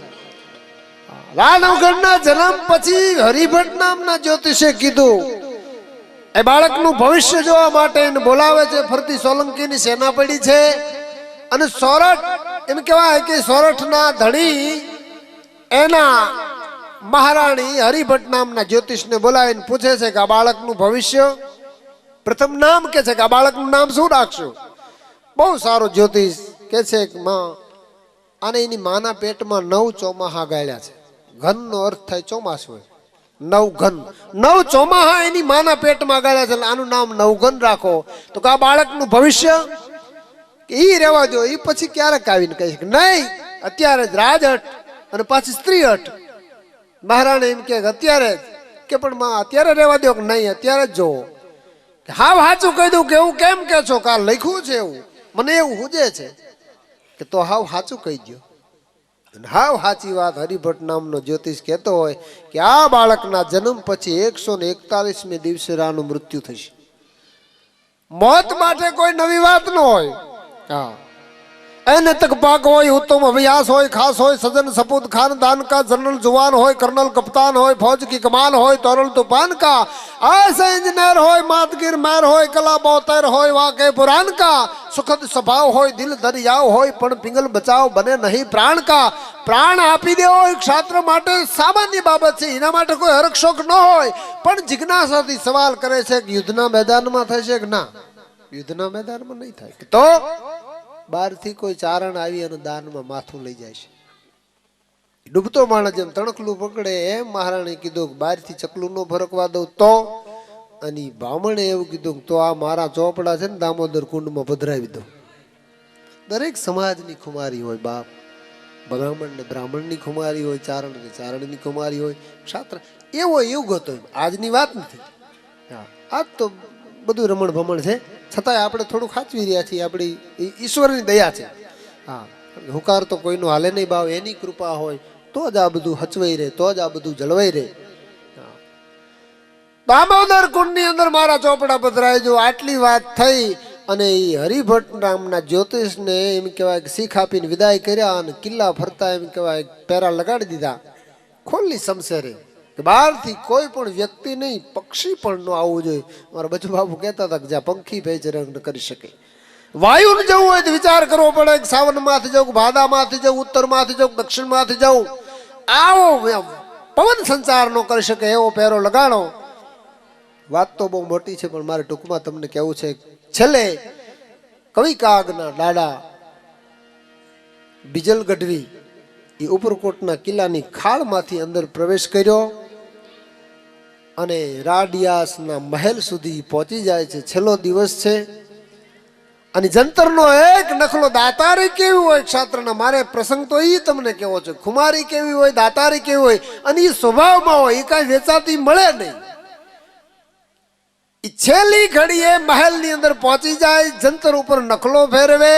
Speaker 2: રાણવગઢના જન્મ પછી હરિભટ્ટ નામના જ્યોતિષે કીધું એ બાળકનું ભવિષ્ય જોવા માટે એને બોલાવે છે. ફરતી સોલંકીની સેના પડી છે અને સોરઠ એમ કહેવાય કે સોરઠના ધણી એના મહારાણી હરિભટ્ટ નામના જ્યોતિષને બોલાવીને પૂછે છે કે આ બાળકનું ભવિષ્ય, પ્રથમ નામ કે છે કે આ બાળકનું નામ શું રાખશું? બહુ સારો જ્યોતિષ કે છે કે માં અને એની માના પેટમાં 9 ચોમાહા ગાળ્યા છે. ઘન નો અર્થ થાય ચોમાસું હોય. 9 ઘન, 9 ચોમાહા એની માના પેટમાં ગાળ્યા છે, આનું નામ 9 ઘન રાખો. તો કે આ બાળકનું ભવિષ્ય ઈ રહેવા દો, ઈ પછી ક્યારેક આવીને કહે છે નહીં અત્યારે જ રાજહટ અને પાછી સ્ત્રી હટ. મહારાણી એમ કે અત્યારે જ, કે પણ માં અત્યારે રહેવા દો કે નહીં અત્યારે જ જોવો. હાવ સાચું કહી દઉં કે એવું કેમ કે છો? કા લખ્યું છે એવું મને એવું હુજે છે કે તો હાવ સાચું કહી દો. હાવ સાચી વાત. હરિભટ્ટ નામનો જ્યોતિષ કહેતો હોય કે આ બાળકના જન્મ પછી 141મે દિવસે રાનું મૃત્યુ થશે. મોત માટે કોઈ નવી વાત ન હોય. હા, એને તક પાક હોય, ઉત્તમ અભ્યાસ હોય, ખાસ હોય, સજન સपूत खानदान का, जनरल जवान હોય, कर्नल कप्तान હોય, फौज की कमान હોય, तोरल तूफान का, ऐसे इंजीनियर હોય, मातगिर मैर હોય, कला बौतर હોય, वाके पुराण का, सुखद स्वभाव હોય, दिल दरियाव હોય, પણ પિંગલ બચાવ બને નહીં પ્રાણ કા. પ્રાણ આપી દેવો એ ક્ષાત્ર માટે સામાન્ય બાબત છે, એના માટે કોઈ હરકશોક ન હોય, પણ જિજ્ઞાસાથી સવાલ કરે છે કે યુદ્ધના મેદાનમાં થશે કે ના? યુદ્ધના મેદાનમાં નહીં થાય. તો બહારથી કોઈ ચારણ આવી અને દાનમાં માથું લઈ જાય છે. ડૂબતો માણસ જેમ તણખલું પકડે એમ મહારાણી કીધું કે બહારથી ચકલું નો ફરકવા દઉં તો. અને બ્રાહ્મણે એવું કીધું કે તો આ મારા ચોપડા છે ને દામોદર કુંડમાં પધરાવી દો. દરેક સમાજની ખુમારી હોય બાપ. બ્રાહ્મણ ને બ્રાહ્મણની ખુમારી હોય, ચારણ ને ચારણની ખુમારી હોય, ક્ષાત્ર એવો એવું હતો. આજની વાત નથી. આજ તો બધું રમણ ભમણ છે, છતાંય આપણે થોડું ખાચવી રહ્યા છીએ, આપણી ઈશ્વરની દયા છે. હા, હુંકાર તો કોઈનો હાલે નહીં ભાવ, એની કૃપા હોય તો જ આ બધું હચવાઈ રહે, તો જ આ બધું જળવાઈ રહે. દામોદર કુંડની અંદર મારા ચોપડા પધરાય. જો આટલી વાત થઈ અને એ હરિભટ્ટ નામના જ્યોતિષને એમ કહેવાય કે શીખ આપીને વિદાય કર્યા અને કિલ્લા ફરતા એમ કહેવાય પેરા લગાડી દીધા ખોલી શમશેરે કે બહારથી કોઈ પણ વ્યક્તિ નહીં, પક્ષી પણ ન આવવું જોઈએ. મારા બચુ બાપુ કહેતા હતા કે જ્યાં પંખી ભેજ રંગ કરી શકે. વાયુને જવું હોય તો વિચાર કરવો પડે કે સાવનમાંથી જવું, ભાદામાંથી જવું, ઉત્તરમાંથી જવું, દક્ષિણમાંથી જવું. આવો પવન સંચાર ન કરી શકે એવો પહેરો લગાડો. વાત તો બહુ મોટી છે પણ મારે ટૂંકમાં તમને કહેવું છે. છેલ્લે કવિ કાગના દાડા બીજલ ગઢવી એ ઉપરકોટના કિલ્લાની ખાળમાંથી અંદર પ્રવેશ કર્યો અને રાડિયાસના મહેલ સુધી પહોંચી જાય છે. છેલ્લો દિવસ છે અને જંતરનો એક નખલો દાતારી કેવી હોય ક્ષાત્રના, મારે પ્રસંગ તો એ તમને કેવો છે. ખુમારી કેવી હોય, દાતારી કેવી હોય અને એ સ્વભાવમાં હોય, એ કાંઈ વેચાતી મળે નહીં. છેલ્લી ઘડીએ મહેલની અંદર પહોંચી જાય, જંતર ઉપર નખલો ફેરવે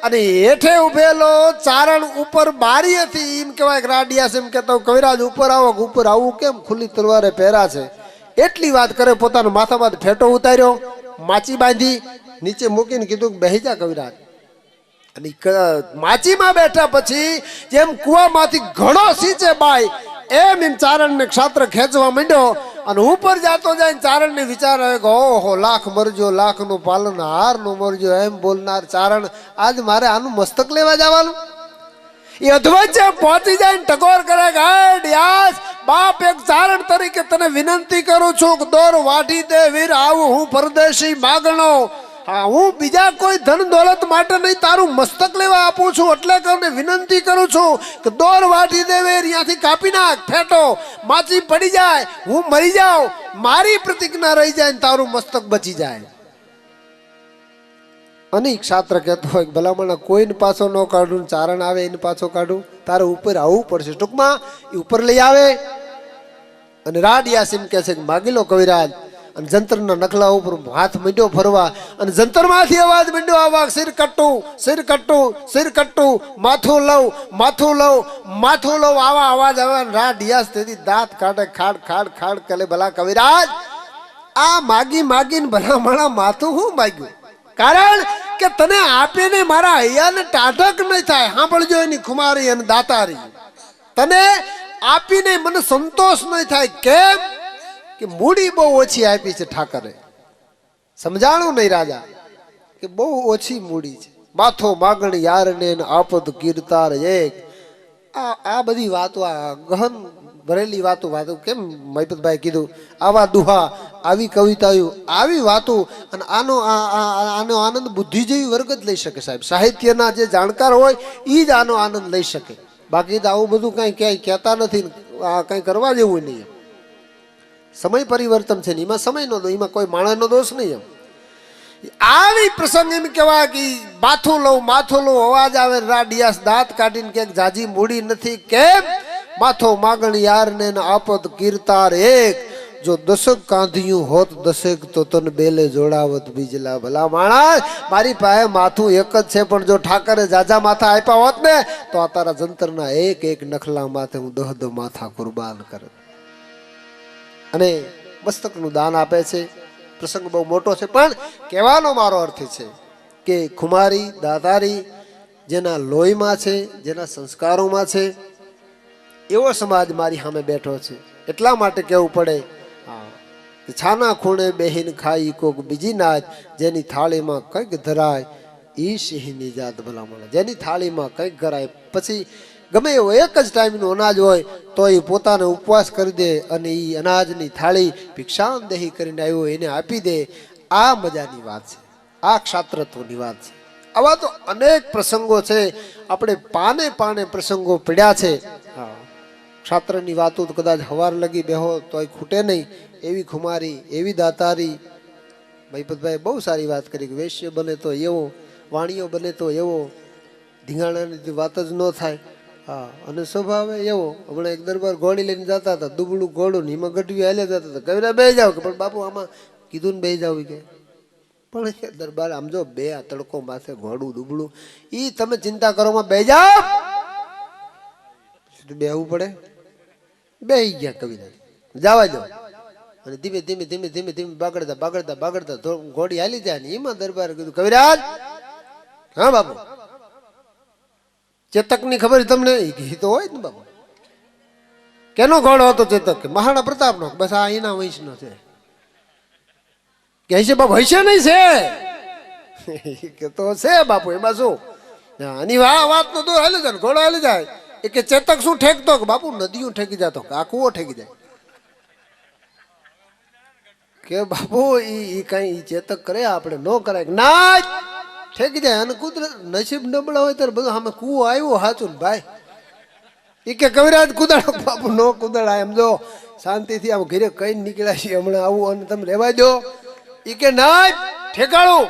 Speaker 2: અને હેઠે ઉભેલો ચારણ ઉપર બારી હતી એમ કહેવાય કે રાડિયાસ એમ કહેતો કવિરાજ ઉપર આવો. ઉપર આવું કેમ, ખુલ્લી તલવારે પહેરા છે એટલી વાત કરે. પોતાના માથામાં ફેટો ઉતાર્યો, માચી બાંધી નીચે મૂકીને કીધું કે બેહી જા કવિરાજ. અને માચીમાં બેઠા પછી જેમ કુવામાંથી ઘણો સિંચે બાય એમ ચારણને ક્ષાત્ર ખેંચવા માંડ્યો અને ઉપર જાતો જાય. ચારણને વિચાર આવે કે ઓહો લાખ મરજો, લાખનું પાલન હાર નો મરજો એમ બોલનાર ચારણ આજ મારે આનું મસ્તક લેવા જવાનું. એ અધવચ્ચે પહોંચી જાય ટકોર કરે કે હે ડિયાસ બાપ, એક ચારણ તરીકે તને વિનંતી કરું છું કે દોર વાઢી દે વીર, આવું હું પરદેશી માગણો. હા, હું બીજા કોઈ ધન દોલત માટે નહીં, તારું મસ્તક લેવા આપું છું. એટલે કરીને વિનંતી કરું છું કે દોર વાઢી દે વીર, અહીંયાથી કાપી નાખ ફેટો, માચી પડી જાય, હું મરી જાઉં, મારી પ્રતિજ્ઞા રહી જાય ને તારું મસ્તક બચી જાય. અને ક્ષાત્ર કહેતો હોય કે ભલામણ કોઈને પાછો ન કાઢું, ચારણ આવે એને પાછો કાઢું, તારે ઉપર આવવું પડશે. ટૂંકમાં એ ઉપર લઈ આવે અને રાડિયાસ એમ કહે છે કે માગી લો કવિરાજ. અને જંતરના નખલા ઉપર હાથ માંડ્યો ફરવા અને જંતરમાંથી અવાજ માંડ્યો આવવા, સિર કટ્ટું, સિર કટ્ટું, સિર કટ્ટું, માથું લઉં, માથું લઉં, માથું લઉં, આવા અવાજ આવે. રાડિયાસ તેથી દાંત કાઢે, ખાડ ખાડ ખાડ કરે. ભલા કવિરાજ, આ માગી માગીને ભલા માણા માથું હું માગ્યું? કારણ કે તને આપીને મારા હૈયાને ટાઢક નહીં થાય. સાંભળજો એની ખુમારી અને દાતારી, તને આપીને મને સંતોષ નહીં થાય. કેમ કે મૂડી બહુ ઓછી આપી છે ઠાકરે. સમજાણું નહીં રાજા કે બહુ ઓછી મૂડી છે. માથો માગણ યારને આપત કીર્તાર એક. આ બધી વાતો, આ ગહન ભરેલી વાતો કેમ મહિપતભાઈ કીધું, આવા દુહા, આવી કવિતાઓ, આવી વાતો અને આનો આનંદ બુદ્ધિ જેવી વર્ગ જ લઈ શકે. સાહેબ, સાહિત્યના જે જાણકાર હોય એ જ આનો આનંદ લઈ શકે. બાકી તો આવું બધું કઈ ક્યાંય કહેતા નથી, આ કઈ કરવા જેવું નહીં. સમય પરિવર્તન છે ને એમાં સમયનો દોષ, એમાં કોઈ માણસનો દોષ નહીં. આવી પ્રસંગ એમ કહેવાય કે માથું લઉં, માથું લઉં, અવાજ આવે. રાડિયાસ દાંત કાઢીને કે જાજી મૂડી નથી. કેમ? માથો માગણ યારને આપત કીર્તાર એક, જો દશક કાંધિયું હોત દશક તો તન બેલે જોડાવત બીજલા. ભલા માણસ, મારી પાસે માથું એક જ છે પણ જો ઠાકરે જાજા માથા આપ્યા હોત ને તો આ તારા જંતરના એક એક નખલા માથે હું 10 માથા કુરબાન કરત. અને મસ્તકનું દાન આપે છે. પ્રસંગ બહુ મોટો છે પણ કહેવાનો મારો અર્થ છે કે ખુમારી દાતારી જેના લોહીમાં છે, જેના સંસ્કારોમાં છે, એવો સમાજ મારી સામે બેઠો છે. એટલા માટે કહેવું પડે, છાના ખૂણે બેહીને ખાઈ કોક બીજી નાચ, જેની થાળીમાં કંઈક ધરાય ઈ સિંહની જાત. ભલામણ જેની થાળીમાં કંઈક ધરાય, પછી ગમે એવો એક જ ટાઈમનું અનાજ હોય તો એ પોતાને ઉપવાસ કરી દે અને એ અનાજની થાળી ભિક્ષાંદેહી કરીને આવ્યો એને આપી દે. આ મજાની વાત છે, આ ક્ષાત્રત્વની વાત છે. આવા તો અનેક પ્રસંગો છે, આપણે પાને પાને પ્રસંગો પડ્યા છે. હા, ક્ષાત્રની વાતો તો કદાચ હવાર લગી બેહો તોય ખૂટે નહીં. એવી ખુમારી, એવી દાતારી. મહિપતભાઈ બહુ સારી વાત કરી કે વૈશ્ય બને તો એવો, વાણિયો બને તો એવો, ધીંગાણાની વાત જ ન થાય. હા, અને સ્વભાવે એવો. હમણાં એક દરબાર ઘોડી લઈને જતા હતા, દુબળું ઘોડું ને એમાં ગઢવી હાલ્યા જતા હતા. કવિરા બે જાવ કે પણ બાપુ આમાં કીધું ને બે જાવ કે પણ એ દરબાર આમ જો બે આ તડકો માથે ઘોડું દુબળું ઈ તમે ચિંતા કરોમાં બે જાઓ બેહવું પડે બેહી ગયા કવિરાજ જવા દો અને ધીમે ધીમે ધીમે ધીમે ધીમે બાગડતા બાગડતા બાગડતા ઘોડી હાલી જાય ને એમાં દરબાર કીધું કવિરાજ હા બાપુ ચેતક ની ખબર તમને એ તો હોય ને બાપુ કેનો ઘોડો હતો ચેતક મહારાણા પ્રતાપ નો બસ આ એના વંશ નો છે કે હશે બાપુ હશે નહીં છે કે તો છે બાપુ એમાં શું આની વાત નો તો હાલે જાય ઘોડો હાલી જાય એ કે ચેતક શું ઠેકતો કે બાપુ નદીઓ ઠેકી જતો આ કૂવો ઠેકી જાય કે બાપુ ઈ કઈ ચેતક કરે આપણે નો કરાય ના ઠેકી જાય અને કુદરત નસીબ નબળા હોય ત્યારે બધું આમે કૂવો આવ્યો હાચું ને ભાઈ ઈ કે કવિરાજ કુદાડો બાપુ નો કુદાડા એમ જો શાંતિથી આમ ઘરે કઈ નીકળ્યા છીએ હમણાં આવું અને તમે રહેવા દો ઈ કે ના ઠેકાણું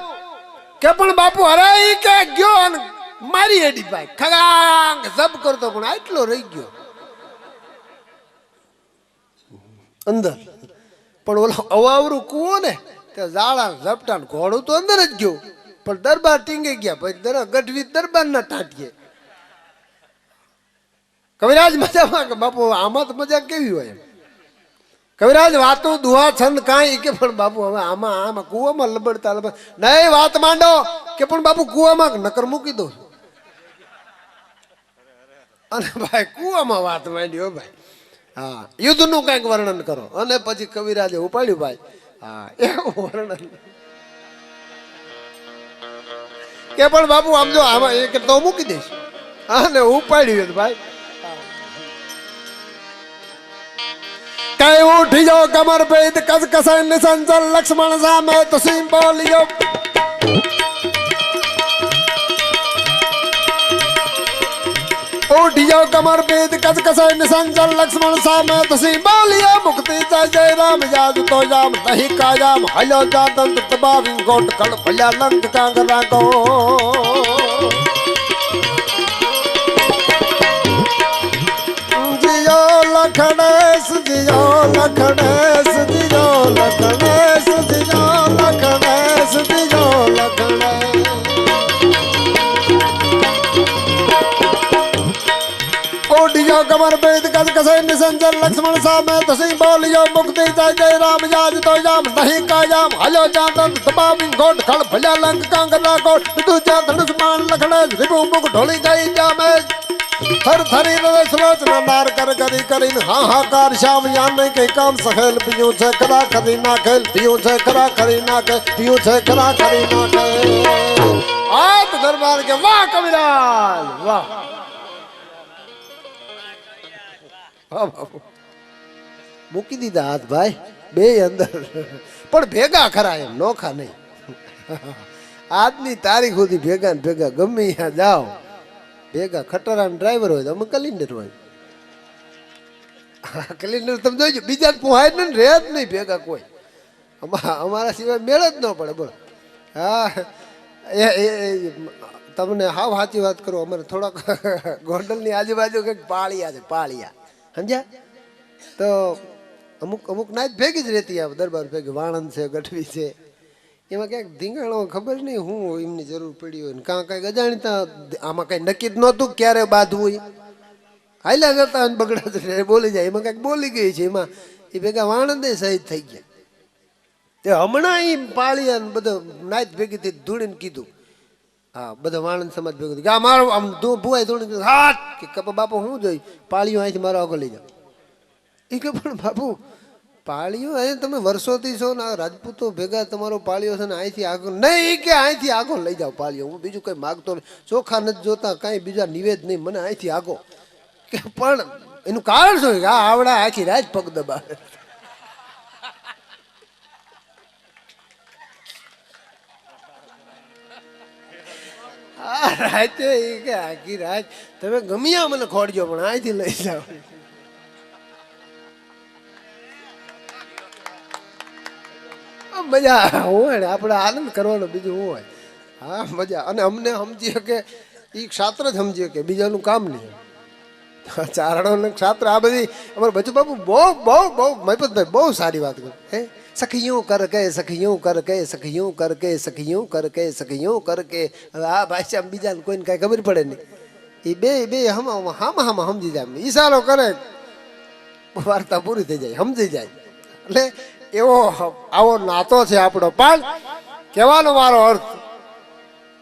Speaker 2: કે પણ બાપુ અરે ઈ કે ગયો અને મારી હેડી ભાઈ ખગાંગ જબ કરતો પણ આટલો રહી ગયો અંદર પણ ઓલો અવાવરું કૂવો ને તે ઝાડા ઝપટા ઘોડું તો અંદર જ ગયું પણ દરબાર ટીંગી ગયા પછી ગઢવી દરબાર ના ટાંટીએ કવિરાજ મજામાં કે બાપુ આમાં તો મજા કેવી હોય કવિરાજ વાતો દુહા છંદ કાંઈ કે પણ બાપુ હવે આમાં કૂવામાં લબડતા નહીં વાત માંડો કે પણ બાપુ કૂવામાં નકર મૂકી દો અને ભાઈ કૂવામાં વાત માંડી ભાઈ હા યુદ્ધ નું કઈક વર્ણન કરો અને પછી કવિરાજે ઉપાડ્યું ભાઈ હા એવું વર્ણન કે પણ બાપુ આમ જો આમાં એક તો મૂકી દઈશ અને ઉપાડ્યું ભાઈ કઈ ઉઠી જાઓ કમર पे कस कसन निसंचल लक्ष्मण सामे तो सिंह बोलियो उठ जाओ कमर पे कस कसन निसंचल लक्ष्मण सामे तो सिंह बोलियो मुक्ति जय राम जाद तो जाम नहीं कायाम हलो जादन तबावी गोट खड़ भल्या लंक कांगरा को लखनेश जियो लखनेश जियो लखनेश जियो लखनेश जियो लखनेश ओडियो कमर बेद कस कसे निसंजल लक्ष्मण सामे तसी बोलियो मुक्ति जय राम याद तो जाम नहीं कायाम हलो जादन तबावी गोट खड़ भल्या लंक कांगरा कोट दूजा धनुष मान लखनेश रिपु मुख ढोली गई जामे हर थरी सुलोचना नार कर करी करीन हाहाकार श्याम यान के काम सखेल पियूं छे करा करी ना खेल पियूं छे करा करी ना के पियूं छे करा करी ना के आप दरबार के वाह कविराज वाह મૂકી દીધા હાથ ભાઈ બે અંદર પણ ભેગા ખરા એમ નોખા નહીં આજની તારીખ સુધી ભેગા ને ભેગા ગમે ત્યાં જાઓ ભેગા ખટરા ડ્રાઈવર હોય તો અમે કલિન્ડર હોય કલિન્ડર તમે જોઈજો બીજા પોહાય ને રહે જ નહીં ભેગા કોઈ અમારા સિવાય મેળ જ ન પડે બોલો હા તમને હાવ સાચી વાત કરું અમારે થોડાક ગોંડલની આજુબાજુ કંઈક પાળિયા છે પાળિયા સમજ્યા તો અમુક અમુક નાચ ભેગી જ રહેતી આવે દરબાર ભેગી વાણંદ છે ગઢવી છે એમાં ક્યાંક ધીંગાણો ખબર નહીં હું એમની જરૂર પડી હોય ને કાં કંઈક અજાણતા આમાં કંઈ નક્કી જ નહોતું ક્યારે બાંધવું હોય હાલ્યા જતા બગડા બોલી જાય એમાં કંઈક બોલી ગઈ છે એમાં એ ભેગા વાણંદે શહીદ થઈ ગયા તે હમણાં એ પાળિયા ને બધા નાચ ભેગી થઈ ધૂળીને કીધું હા બધા વાણંદ સમાજ ભેગું કે આ મારો આમ ભુવાઈ ધૂળી હાથ કે બાપુ હું જોઈ પાળીઓ અહીંથી મારો આગળ લઈ જાઓ એ કે પણ બાપુ પાળીઓ અહીંયા તમે વર્ષોથી છો ને રાજપૂતો ભેગા તમારો પાળીઓ છે ને અહીંથી આગળ નહીં કે અહીંથી આગળ લઈ જાઓ પાળીઓ હું બીજું કંઈ માગતો નહીં ચોખા નથી જોતા કાંઈ બીજા નિવેદ નહીં મને અહીંથી આગો કે પણ એનું કારણ શું કે આ આવડા આખી રાત પગ દબાવે રાતે એ કે આખી રાત તમે ગમ્યા મને ખોડજો પણ અહીંથી લઈ જાઓ મજા હોય આપણે આનંદ કરવાનો બીજું શું હોય હા મજા અને અમને સમજીએ કે એ ક્ષાત્ર જ સમજીએ કે બીજાનું કામ નહીં ચારણો ક્ષાત્ર આ બધી અમારે બચુ બાપુ બહુ મહિપતભાઈ બહુ સારી વાત કરી હે સખીયું કરકે સખીયું કરકે સખીયું કરકે સખીયું કરકે સખીયું કરકે. હવે આ ભાષા બીજાને કોઈને કાંઈ ખબર પડે નહીં. એ બે હામ સમજી જાય. ઈશારો કરે વાર્તા પૂરી થઈ જાય, સમજી જાય. એટલે એવો આવો નાતો છે આપણો. પણ કહેવાનો મારો અર્થ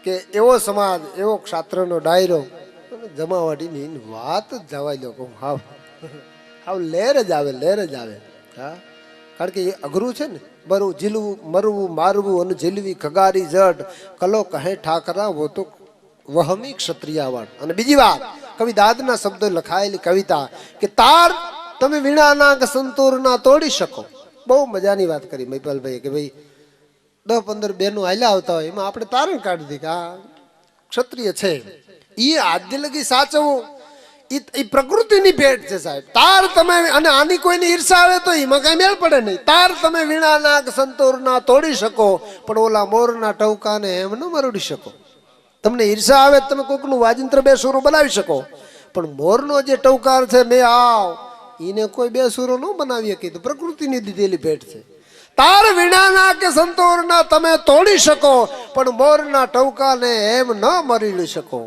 Speaker 2: કે એવો સમાજ, એવો ક્ષાત્રનો ડાયરો, જમાવાટીની વાત જ જવા દો. હાવ હાવ લહેર જ આવે, લહેર જ આવે. હા, કારણ કે એ અઘરું છે ને. બરવું ઝીલવું, મરવું, મારવું અને ઝીલવી ખગારી જડ, કલો કહે ઠાકરા વો તો વહમી ક્ષત્રિયાવાડ. અને બીજી વાત, કવિ દાદના શબ્દો લખાયેલી કવિતા કે તાર તમે વીણાના કે સંતૂરના તોડી શકો. બહુ મજાની વાત કરી મહિપાલભાઈ કે ભાઈ 10-15 બહેનો હાલ્યા આવતા હોય, એમાં આપણે તારણ કાઢી દઈએ કે આ ક્ષત્રિય છે. એ આદ્ય લગી સાચવું એ પ્રકૃતિની ભેટ છે સાહેબ. તાર તમે, અને આની કોઈની ઈર્ષા આવે તો એમાં કઈ મેળ પડે નહીં. તાર તમે વીણાના કે સંતૂરના તોડી શકો, પણ ઓલા મોરના ટવકાને એમ ન મરોડી શકો. તમને ઈર્ષા આવે તમે કોઈકનું વાજિંત્ર બે સુરો બનાવી શકો, પણ મોરનો જે ટવકાર છે મેં આવ, એને કોઈ બે સુરો ન બનાવી શકે. તો પ્રકૃતિની દીધેલી ભેટ છે. તાર વીણાના કે સંતોરના તમે તોડી શકો, પણ મોરના ટવકાને એમ ન મરી શકો.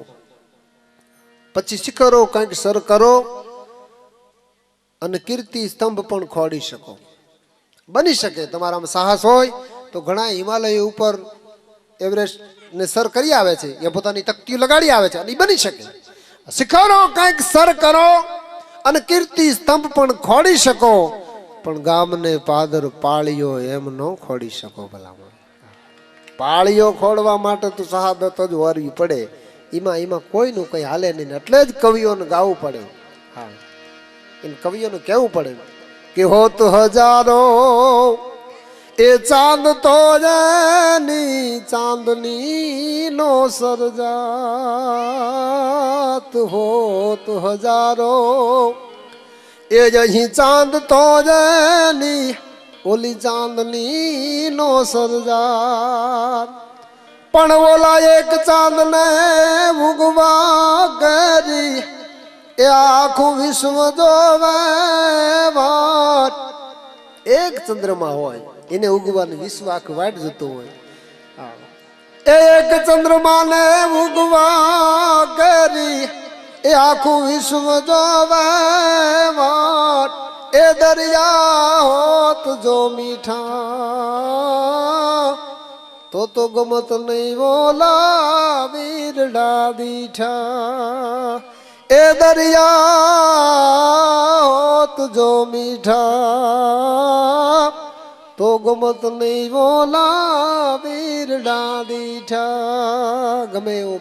Speaker 2: પછી શિખરો કંઈક સર કરો અને કીર્તિ સ્તંભ પણ ખોડી શકો. બની શકે તમારામાં સાહસ હોય તો ઘણા હિમાલય ઉપર એવરેસ્ટ ને સર કરી આવે છે, એ પોતાની તકતીઓ લગાડી આવે છે અને બની શકે. શિખરો કંઈક સર કરો અને કીર્તિ સ્તંભ પણ ખોડી શકો, પણ ગામને પાદર પાળીઓ એમ ન ખોડી શકો. ભલામણ પાળીઓ ખોડવા માટે તો શહાદત જ વરવી પડે. એમાં કોઈનું કઈ હાલે નહીં. એટલે જ કવિઓને ગાવું પડે. હા, એને કવિઓને કહેવું પડે કે હોત હજારો એ ચાંદ તો જેની ચાંદની નો સરજાત. હોત હજારો એ જ અહીં ચાંદ તો જેની ઓલી ચાંદની નો સરજાત. પણ ઓલા એક ચાંદ ને ઉગવા કરી એ આખું વિશ્વ જોવે વાત. એક ચંદ્રમા હોય એને ઉગવાની વિશ્વ આખું વાટ જતું હોય. એક ચંદ્રમા ને ઉગવા કરી એ આખું વિશ્વ જોવે વાત. એ દરિયા હોત જો મીઠા તો ગમત નહીં ઓલા વીરડા દીઠા. એ દરિયા હોત જો મીઠા તો ગમત નહીં ઓલા વીરડા દીઠા. ગમે એવું